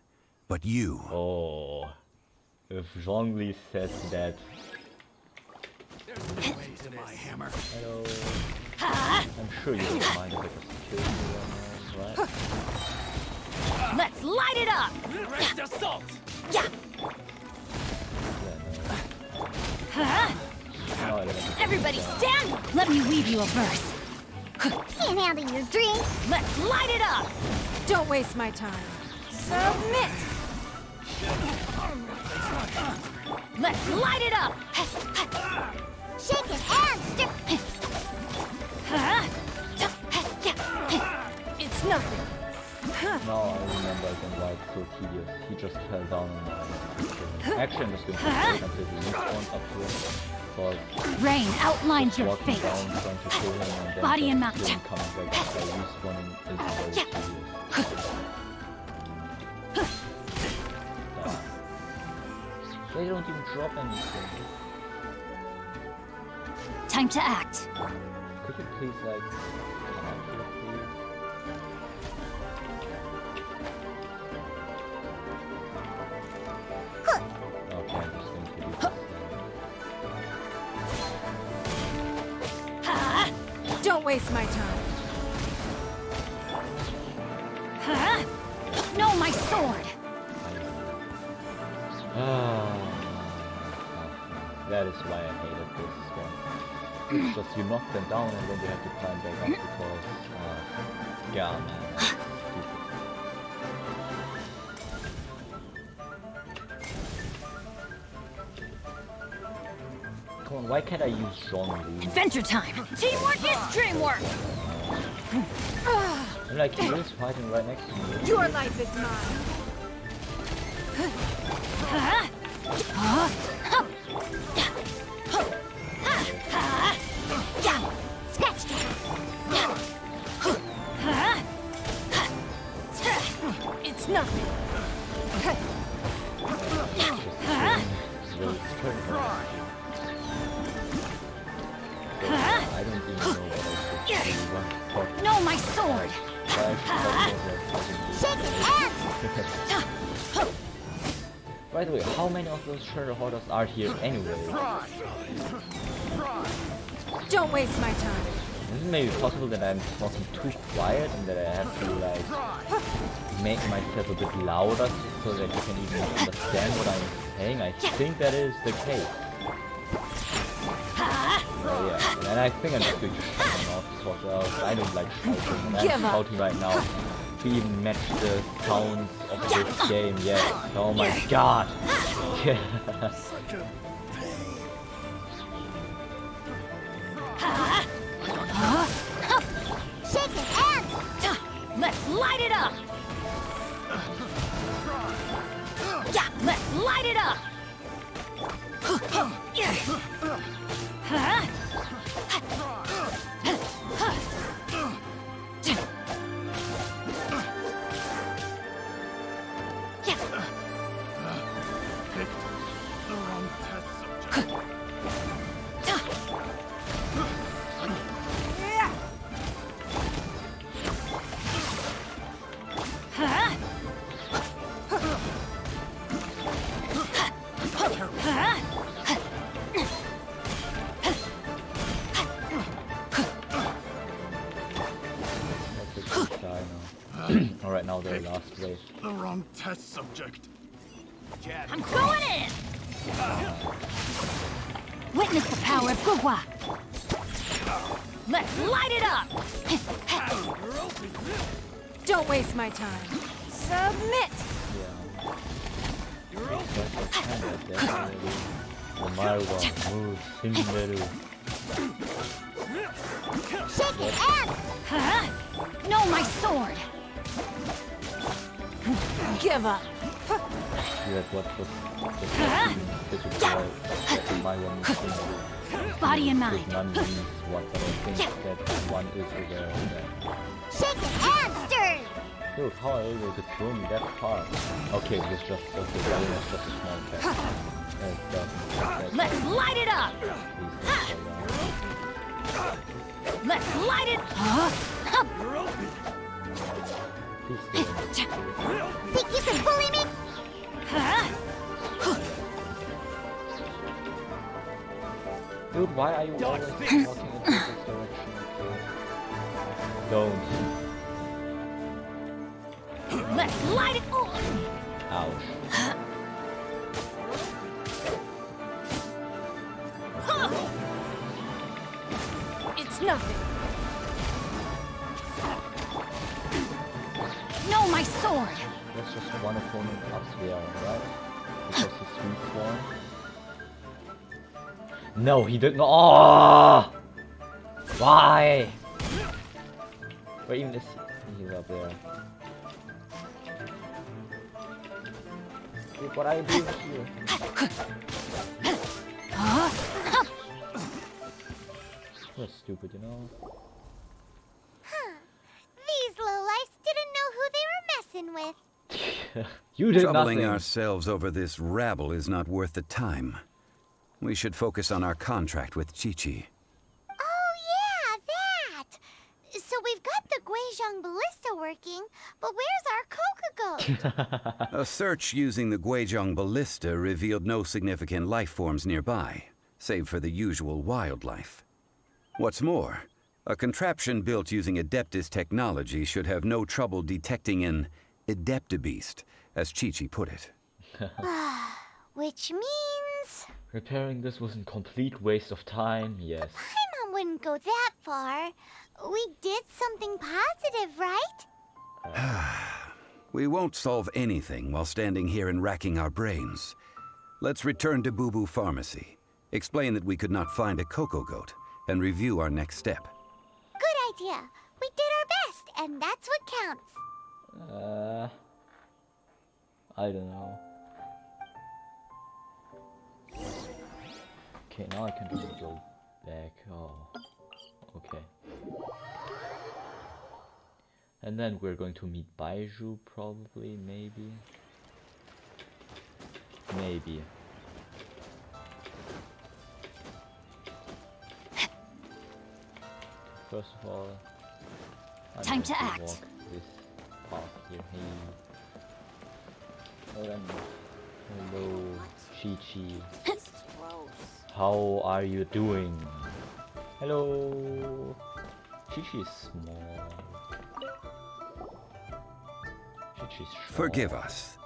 but you. Oh. If Zhongli says that. Hello. I'm sure you don't mind if I just kill you right now, right? Let's light it up! Direct assault! Yeah. Yeah, no. Huh? No, now Elemental. Everybody stand! Let me weave you a verse. Can't handle your drink. Let's light it up! Don't waste my time. Submit! Let's light it up! Shake it and stir. It's nothing. Now I remember again why it's so tedious. He just fell down on my Actually, I'm just going to wait until he respawns up to him. Because Rain outlines just your walking fate. down, trying to kill him, and then Body and just mount. him coming back by respawning is very tedious. They don't even drop anything. Time to act. Could you please, like, come out here, please? Okay, I'm just going to do this then. Don't waste my time. No, my sword! That is why I hated this one. It's just you knock them down and then you have to climb back up because, yeah, man, that's stupid. Come on, why can't I use Jean-Louis? Adventure time! Teamwork is dreamwork! I'm like, he is fighting right next to me. Your life is mine. Scratch It's nothing. I don't even know what I should do. No, my sword! Shake it and By the way, how many of those treasure hoarders are here anyway? Don't waste my time. Is it maybe possible that I'm talking too quiet and that I have to like make myself a bit louder so that you can even understand what I'm saying? I think that is the case. Yeah, and I think I'm just going to shut my mouth because I don't like shouting, and I'm shouting right now to even match the sounds of this game. Yes. Oh my god. shake it and Let's light it up! Yeah, let's light it up! Alright, now the last wave. The wrong test subject. I'm going in! Witness the power of Gugwa! Let's light it up! Don't waste my time. Submit! shake it and No, my sword! Give up. Yeah, what was my one is Body and mind. none means what, but I think that one is aware of that. shake it and stir. Dude, how are you able to throw me that far? Okay, this is just okay, that was just a small check. Let's light it up! Let's light it up! Think you can bully me? Dude, why are you always walking in this direction? Don't. Let's light it up! Ouch. nothing. No, my sword! That's just one opponent up there, right? Because he's respawn. No, he didn't. Oh! Why? Or even this, he's up there. Look what I do here. You're stupid, you know. These lowlifes didn't know who they were messing with. You did Troubling nothing. ourselves over this rabble is not worth the time. We should focus on our contract with Qiqi. Oh yeah, that! So we've got the Guizhong ballista working, but where's our Coca goat? A search using the Guizhong ballista revealed no significant life forms nearby, save for the usual wildlife. What's more, a contraption built using Adeptus technology should have no trouble detecting an Adeptabeast, as Qiqi put it. Which means... Repairing this was a complete waste of time, yes. Paimon wouldn't go that far. We did something positive, right? We won't solve anything while standing here and racking our brains. Let's return to Boo Boo Pharmacy, explain that we could not find a Coco Goat, and review our next step. Good idea. We did our best, and that's what counts. I don't know. Okay, now I can just go back. Oh, okay. And then we're going to meet Baiju, probably, maybe. Maybe. First of all, I'm Time going to act. Walk this path here. Hey. Hello, Qiqi. How are you doing? Hello. Qiqi is small. Qiqi's strong. Forgive us.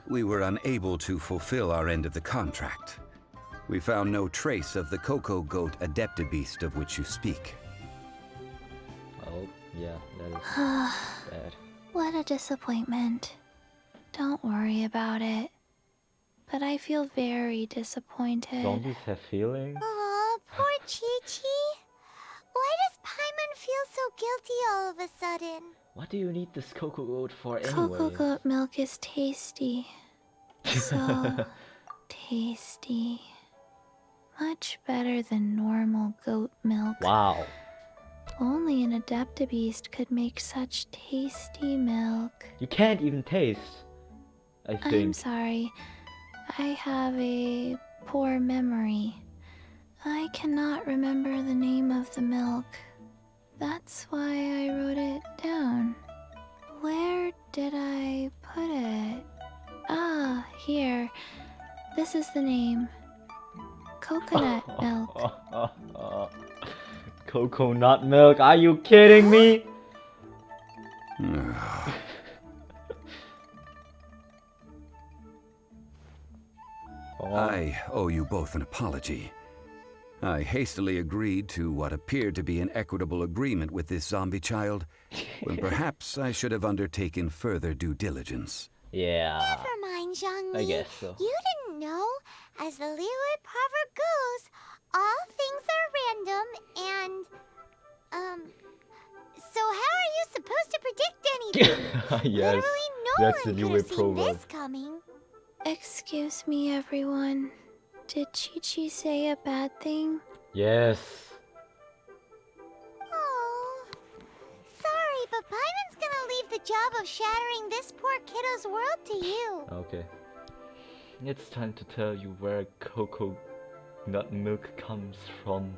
We were unable to fulfill our end of the contract. We found no trace of the Coco Goat Adeptabeast of which you speak. Oh, yeah, that is bad. What a disappointment. Don't worry about it. But I feel very disappointed. Zombies have feelings? Aw, poor Qiqi. Why does Paimon feel so guilty all of a sudden? What do you need this Coco Goat for anyway? Coco Goat milk is tasty. So tasty. Much better than normal goat milk. Wow. Only an Adeptabeast could make such tasty milk. You can't even taste, I think. I'm sorry. I have a poor memory. I cannot remember the name of the milk. That's why I wrote it down. Where did I put it? Ah, here. This is the name. Coconut milk. Coconut milk, are you kidding me? I owe you both an apology. I hastily agreed to what appeared to be an equitable agreement with this zombie child, when perhaps I should have undertaken further due diligence. Yeah. Never mind, Zhongli. I guess so. You didn't know. As the Liyue proverb goes, all things are random and, so how are you supposed to predict anything? Yes, Literally no that's one the could Liyue have seen proverb. this coming. Excuse me, everyone. Did Qiqi say a bad thing? Yes. Oh, sorry, but Paimon's gonna leave the job of shattering this poor kiddo's world to you. Okay. It's time to tell you where coconut milk comes from.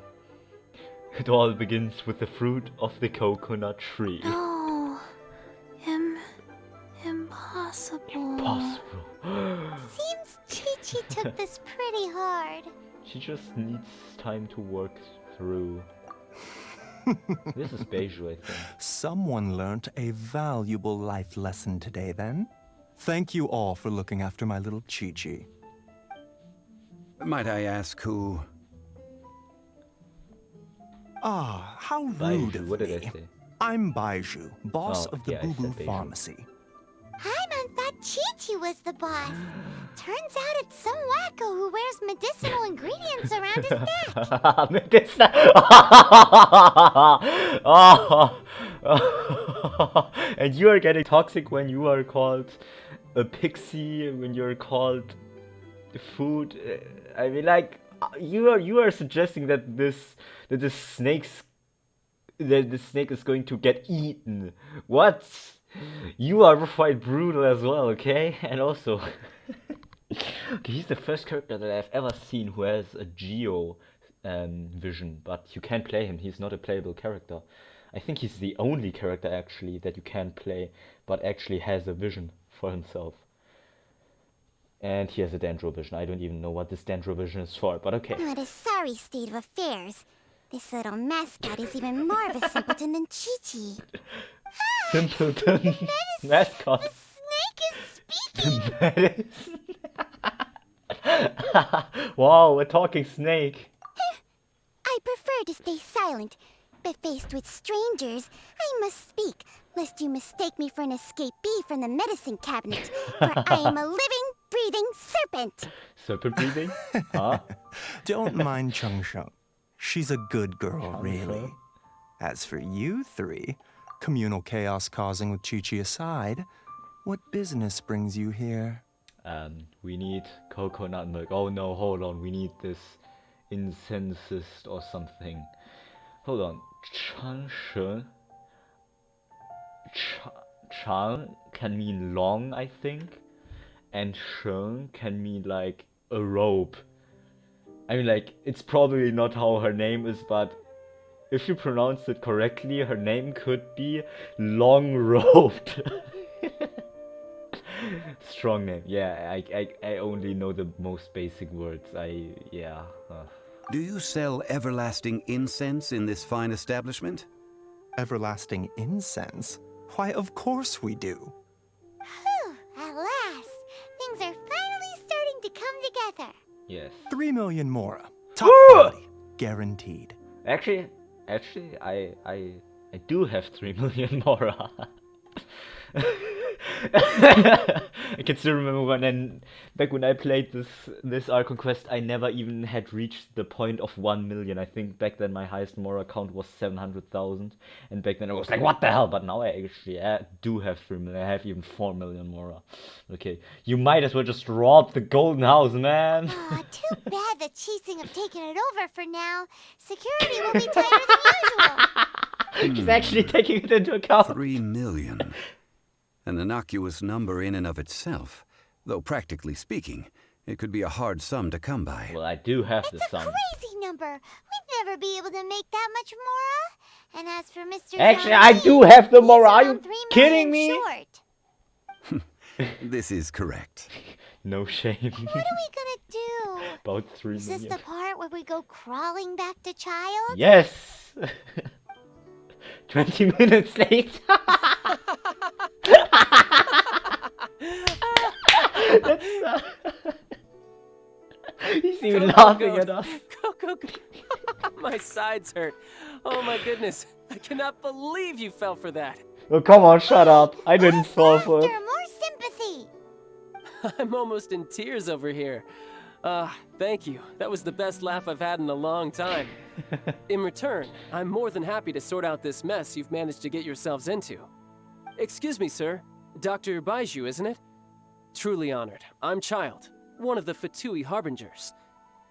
It all begins with the fruit of the coconut tree. No. Impossible. Impossible. Seems Qiqi took this pretty hard. She just needs time to work through. This is Beiju, I think. Someone learnt a valuable life lesson today, then. Thank you all for looking after my little Qiqi. Might I ask who... Ah, how rude Baiju, of what did I me. say? I'm Baiju, boss Oh, of the yeah, I Boo Boo said Baiju. Pharmacy. Paimon thought Qiqi was the boss. Turns out it's some wacko who wears medicinal ingredients around his neck. Medicinal. And you are getting toxic when you are called a pixie, when you're called food. I mean, like, you are suggesting that the snake is going to get eaten. What? You are quite brutal as well, okay? And also, okay, he's the first character that I've ever seen who has a geo vision, but you can't play him. He's not a playable character. I think he's the only character actually that you can play, but actually has a vision for himself. And he has a dendro vision. I don't even know what this dendro vision is for, but okay. What a sorry state of affairs. This little mascot is even more of a simpleton than Qiqi. Simpleton mascot. The snake is speaking! That is... Wow, a talking snake. I prefer to stay silent, but faced with strangers, I must speak, lest you mistake me for an escapee from the medicine cabinet, for I am a living, breathing serpent. Serpent breathing? Huh? Don't mind Chung Sheng. She's a good girl, really. As for you three, communal chaos causing with Qiqi aside, what business brings you here? We need coconut milk. Oh no, hold on. We need this incensist or something. Hold on. Chang can mean long, I think. And Sheng can mean like a rope. I mean, like, it's probably not how her name is, but if you pronounce it correctly, her name could be Long Robed. Strong name. Yeah, I only know the most basic words. Yeah. Do you sell everlasting incense in this fine establishment? Everlasting incense? Why, of course we do. Whew, at last, things are finally starting to come together. Yes. 3 million mora. Top quality. Guaranteed. Actually, I do have 3 million mora. I can still remember back when I played this Archon Quest, I never even had reached the point of 1 million. I think back then my highest mora count was 700,000, and back then I was like, what the hell? But now I actually do have 3 million. I have even 4 million mora. Okay, you might as well just rob the golden house, man. Aw, too bad the Qixing have taken it over for now. Security will be tighter than usual. She's actually taking it into account. 3 million. An innocuous number in and of itself, though practically speaking, it could be a hard sum to come by. Well, I do have the sum. It's a crazy number. We'd never be able to make that much mora. And as for Mr. Actually, Zhang I Li, do have the mora. Are he's you around 3 kidding million me? short. This is correct. No shame. What are we gonna do? About 3 Is million. this the part where we go crawling back to child? Yes! 20 minutes late. He's even laughing at us. Go. My sides hurt. Oh my goodness. I cannot believe you fell for that. Oh, come on, shut up. I didn't fall for it. More sympathy. I'm almost in tears over here. Thank you. That was the best laugh I've had in a long time. In return, I'm more than happy to sort out this mess you've managed to get yourselves into. Excuse me, sir. Dr. Baiju, isn't it? Truly honored. I'm Child, one of the Fatui Harbingers.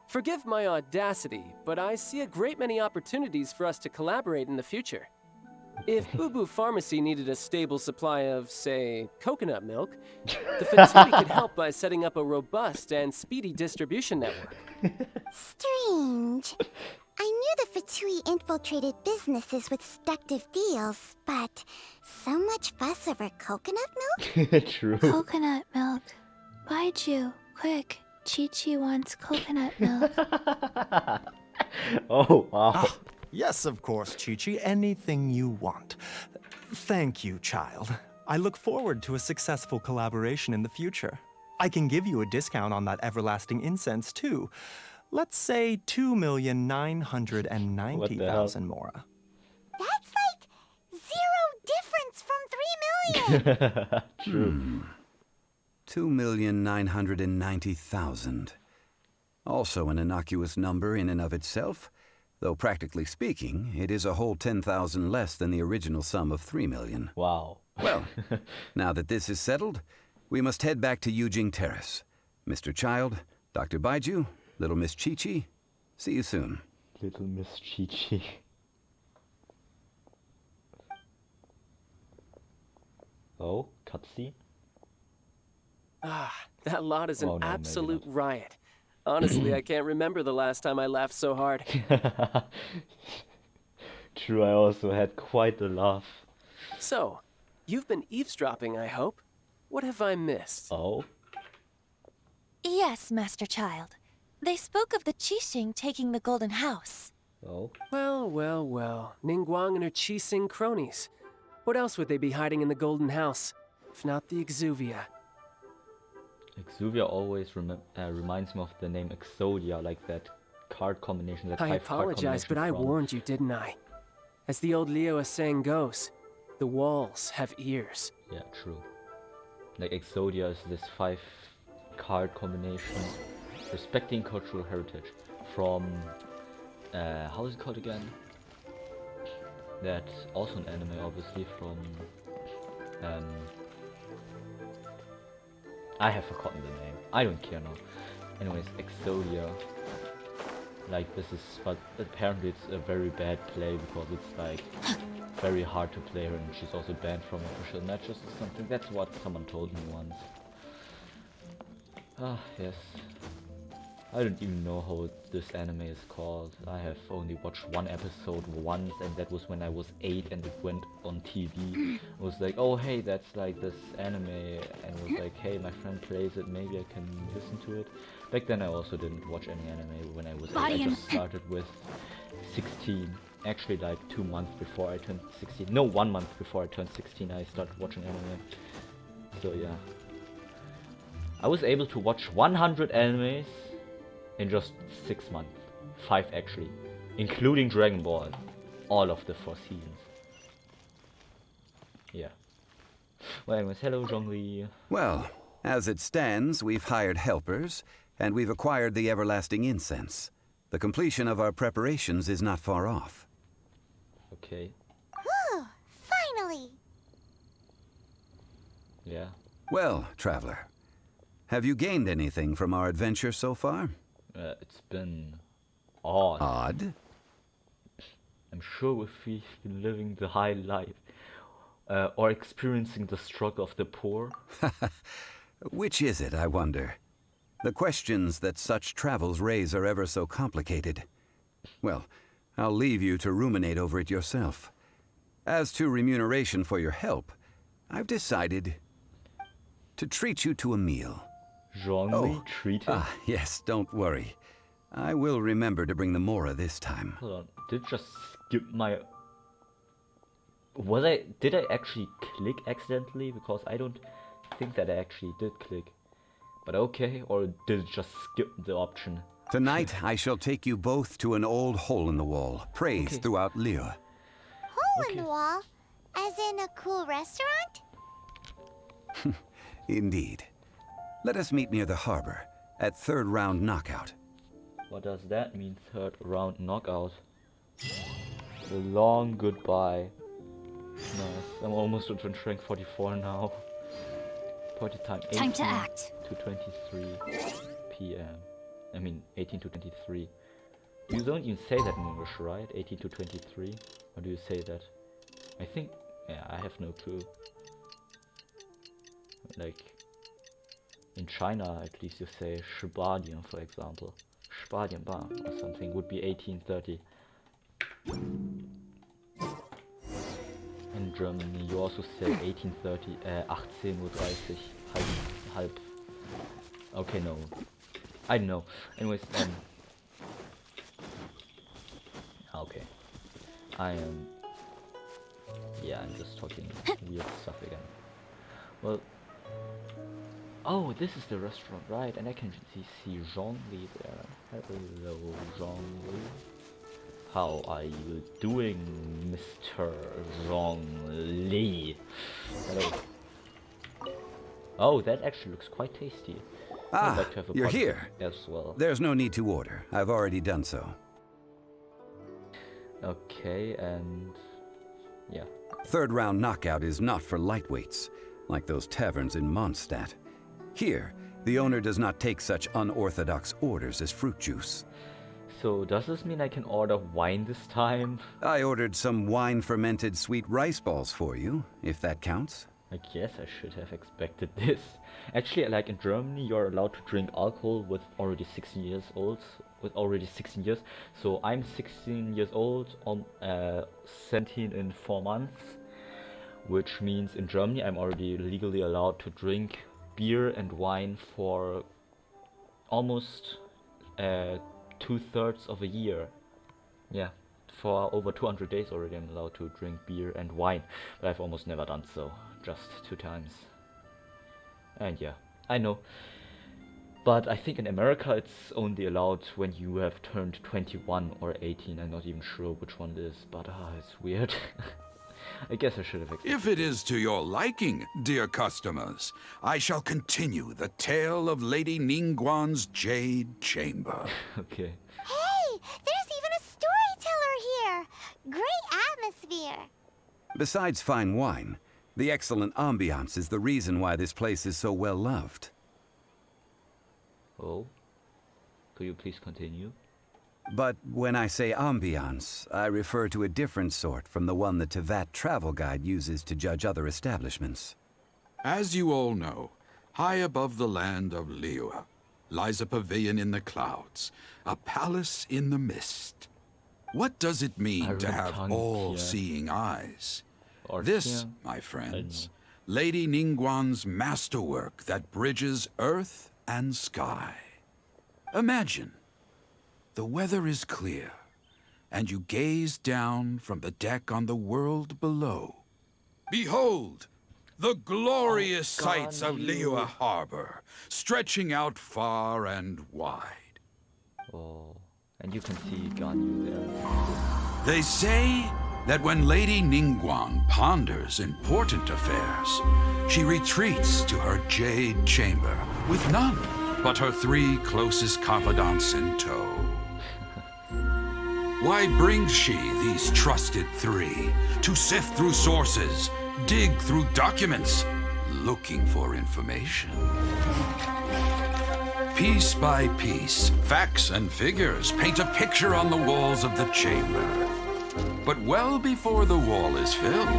Forgive my audacity, but I see a great many opportunities for us to collaborate in the future. If Boo Boo Pharmacy needed a stable supply of, say, coconut milk, the Fatui could help by setting up a robust and speedy distribution network. Strange. I knew the Fatui infiltrated businesses with seductive deals, but so much fuss over coconut milk? True. Coconut milk. Baiju, quick. Qiqi wants coconut milk. Oh, wow. Yes, of course, Qiqi. Anything you want. Thank you, child. I look forward to a successful collaboration in the future. I can give you a discount on that everlasting incense, too. Let's say 2,990,000 mora. That's like 0 difference from 3 million. True. 2,990,000. Also an innocuous number in and of itself, though practically speaking, it is a whole 10,000 less than the original sum of 3 million. Wow. Well, now that this is settled, we must head back to Yujing Terrace. Mr. Child, Dr. Baiju, little Miss Qiqi, see you soon. Little Miss Qiqi. Oh, cutscene? Ah, that lot is an Oh, no, maybe absolute not. riot. Honestly, I can't remember the last time I laughed so hard. True, I also had quite a laugh. So, you've been eavesdropping, I hope. What have I missed? Oh? Yes, Master Child. They spoke of the Qixing taking the Golden House. Oh? Well, well, well. Ningguang and her Qixing cronies. What else would they be hiding in the Golden House, if not the Exuvia? Exuvia always reminds me of the name Exodia, like that card combination, that I 5 card apologize, but I combination from- warned you, didn't I? As the old Liyue saying goes, the walls have ears. Yeah, true. Like Exodia is this 5 card combination respecting cultural heritage from how is it called again? That's also an anime, obviously, from I have forgotten the name. I don't care now. Anyways, Exodia. Like this is, but apparently it's a very bad play because it's like very hard to play her, and she's also banned from official matches or something. That's what someone told me once. Ah, yes. I don't even know how this anime is called. I have only watched one episode once, and that was when I was 8 and it went on TV. It was like, oh hey, that's like this anime, and it was like, hey, my friend plays it, maybe I can listen to it. Back then I also didn't watch any anime when I was 8. I just started with 16. Actually like 2 months before I turned 16. No, 1 month before I turned 16 I started watching anime. So yeah. I was able to watch 100 animes in just 6 months. 5 actually. Including Dragon Ball. All of the 4 seasons. Yeah. Well anyways, hello Zhongli. Well, as it stands, we've hired helpers, and we've acquired the everlasting incense. The completion of our preparations is not far off. Okay. Whew, finally. Yeah. Well, traveler, have you gained anything from our adventure so far? It's been odd. Odd? I'm sure if we've been living the high life, or experiencing the struggle of the poor. Which is it, I wonder? The questions that such travels raise are ever so complicated. Well, I'll leave you to ruminate over it yourself. As to remuneration for your help, I've decided to treat you to a meal. Zhongli treated? Ah, yes, don't worry. I will remember to bring the Mora this time. Hold on, did just skip my... Did I actually click accidentally? Because I don't think that I actually did click. But okay, or did it just skip the option? Tonight, I shall take you both to an old hole in the wall, praised throughout Liyue. Hole in the wall? As in a cool restaurant? Indeed. Let us meet near the harbor, at 3rd round knockout. What does that mean, 3rd round knockout? The long goodbye. Nice, I'm almost at rank 44 now. Party time 18 Time to act. to 23 p.m. I mean 18 to 23. You don't even say that in English, right? 18 to 23? How do you say that? I think... yeah, I have no clue. Like... in China, at least you say 18, for example. 18 bar or something would be 18:30. In Germany, you also say 18:30, 18:30, halb. Okay, no. I don't know. Anyways, okay. I am... yeah, I'm just talking weird stuff again. Well... Oh, this is the restaurant, right? And I can see Zhongli there. Hello, Zhongli. How are you doing, Mr. Zhongli? Hello. Oh, that actually looks quite tasty. I'd like to have a you're part of it here. as well. There's no need to order. I've already done so. Okay, and yeah. Third round knockout is not for lightweights, like those taverns in Mondstadt. Here, the owner does not take such unorthodox orders as fruit juice. So does this mean I can order wine this time? I ordered some wine-fermented sweet rice balls for you, if that counts. I guess I should have expected this. Actually, like in Germany, you're allowed to drink alcohol with already 16 years old. So I'm 16 years old, 17 in 4 months. Which means in Germany I'm already legally allowed to drink beer and wine for almost 2/3 of a year. Yeah, for over 200 days already I'm allowed to drink beer and wine. But I've almost never done so, just 2 times. And yeah, I know. But I think in America it's only allowed when you have turned 21 or 18. I'm not even sure which one it is, but it's weird. I guess I should have expected. If it is to your liking, dear customers, I shall continue the tale of Lady Ningguang's Jade Chamber. Okay. Hey, there's even a storyteller here. Great atmosphere. Besides fine wine, the excellent ambiance is the reason why this place is so well loved. Oh, could you please continue? But when I say ambiance, I refer to a different sort from the one the Tevat travel guide uses to judge other establishments. As you all know, high above the land of Liyue lies a pavilion in the clouds, a palace in the mist. What does it mean to have all-seeing eyes? This, my friends, Lady Ningguang's masterwork that bridges earth and sky. Imagine, the weather is clear, and you gaze down from the deck on the world below. Behold, the glorious sights of Liyue Harbor, stretching out far and wide. Oh, and you can see Ganyu there. They say that when Lady Ningguang ponders important affairs, she retreats to her jade chamber with none but her 3 closest confidants in tow. Why brings she these trusted 3 to sift through sources, dig through documents, looking for information? Piece by piece, facts and figures paint a picture on the walls of the chamber. But well before the wall is filled,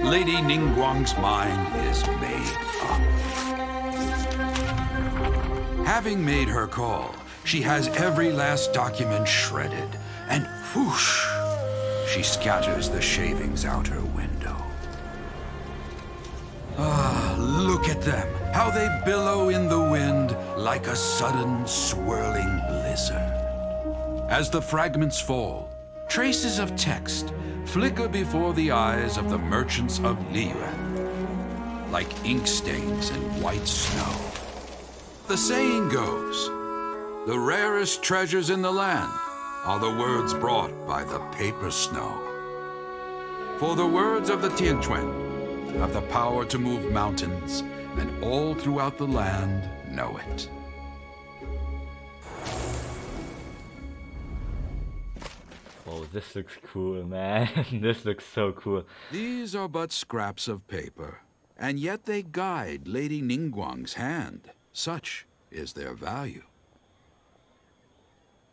Lady Ningguang's mind is made up. Having made her call, she has every last document shredded, and whoosh, she scatters the shavings out her window. Ah, look at them, how they billow in the wind like a sudden swirling blizzard. As the fragments fall, traces of text flicker before the eyes of the merchants of Liyue, like ink stains in white snow. The saying goes, the rarest treasures in the land are the words brought by the paper snow. For the words of the Tianquan have the power to move mountains, and all throughout the land know it. Oh, this looks cool, man. This looks so cool. These are but scraps of paper, and yet they guide Lady Ningguang's hand. Such is their value.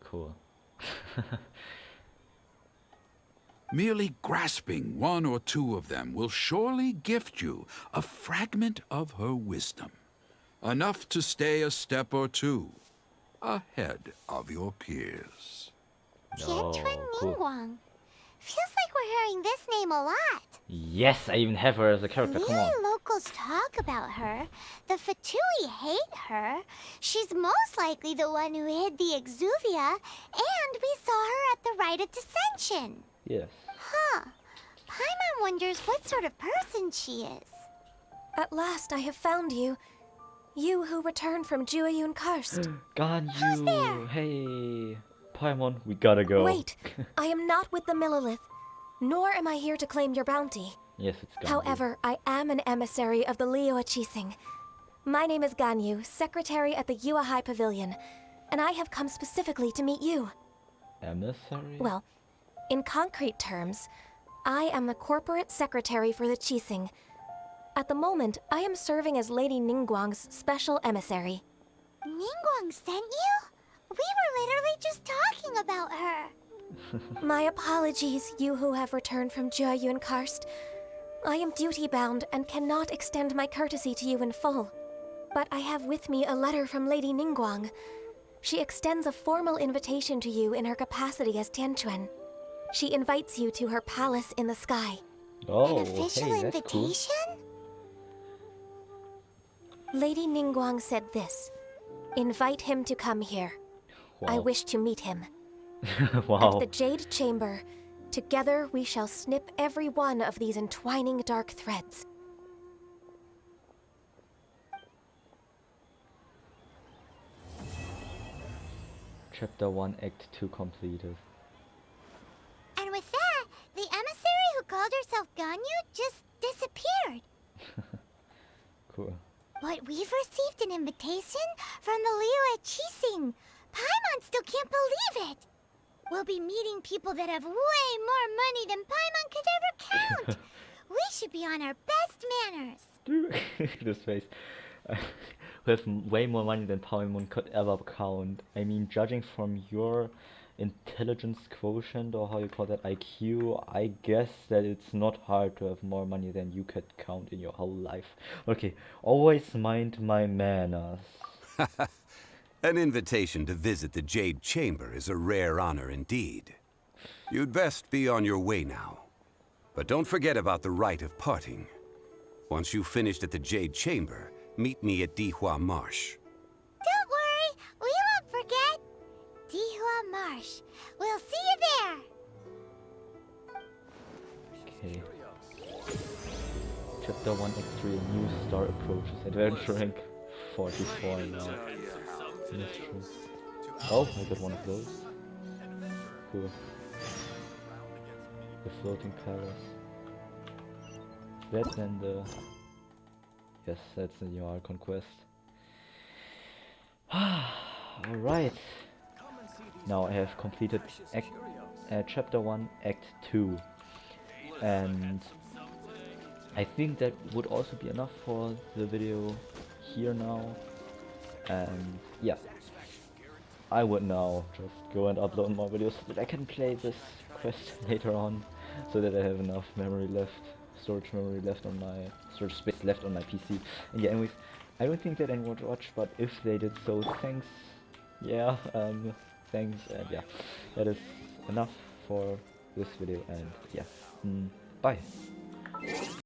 Cool. Merely grasping 1 or 2 of them will surely gift you a fragment of her wisdom, enough to stay a step or 2 ahead of your peers. Tianquan Ningguang. Feels like we're hearing this name a lot. Yes, I even have her as a character. Come on. Liyue locals talk about her. The Fatui hate her. She's most likely the one who hid the exuvia, and we saw her at the rite of dissension. Yes. Huh. Paimon wonders what sort of person she is. At last I have found you. You who returned from Jueyun Karst. Ganyu! Hey! Paimon, we gotta go. Wait, I am not with the Millelith, nor am I here to claim your bounty. Yes, it's Ganyu. However, I am an emissary of the Liyue Qixing. My name is Ganyu, secretary at the Yue High Pavilion, and I have come specifically to meet you. Emissary? Well, in concrete terms, I am the corporate secretary for the Qixing. At the moment, I am serving as Lady Ningguang's special emissary. Ningguang sent you? We were literally just talking about her. My apologies, you who have returned from Jueyun Karst. I am duty-bound and cannot extend my courtesy to you in full. But I have with me a letter from Lady Ningguang. She extends a formal invitation to you in her capacity as Tianquan. She invites you to her palace in the sky. Oh, an official hey, that's invitation? cool. Lady Ningguang said this. Invite him to come here. Wow. I wish to meet him. Wow. At the Jade Chamber, together we shall snip every one of these entwining dark threads. Chapter 1, Act 2 completed. And with that, the emissary who called herself Ganyu just disappeared. Cool. But we've received an invitation from the Liyue Qixing. Paimon still can't believe it. We'll be meeting people that have way more money than Paimon could ever count. We should be on our best manners. Dude, this face. We have way more money than Paimon could ever count. I mean, judging from your intelligence quotient, or how you call that, IQ, I guess that it's not hard to have more money than you could count in your whole life. Okay, always mind my manners. An invitation to visit the Jade Chamber is a rare honor indeed. You'd best be on your way now. But don't forget about the rite of parting. Once you've finished at the Jade Chamber, meet me at Dihua Marsh. Don't worry, we won't forget. Dihua Marsh. We'll see you there. Okay. Chapter 1, Act 3, a new star approaches. Adventure rank 44 now. Mystery. Oh, I got one of those. Cool. The floating palace. That and the... Yes, that's the new Archon Quest. Alright. Now I have completed Chapter 1, Act 2. And I think that would also be enough for the video here now. And yeah, I would now just go and upload more videos so that I can play this quest later on, so that I have enough memory left, storage memory left on my, storage space left on my PC. And yeah, anyways, I don't think that anyone would watch, but if they did so, thanks. Yeah, thanks, and yeah, that is enough for this video, and yeah, bye.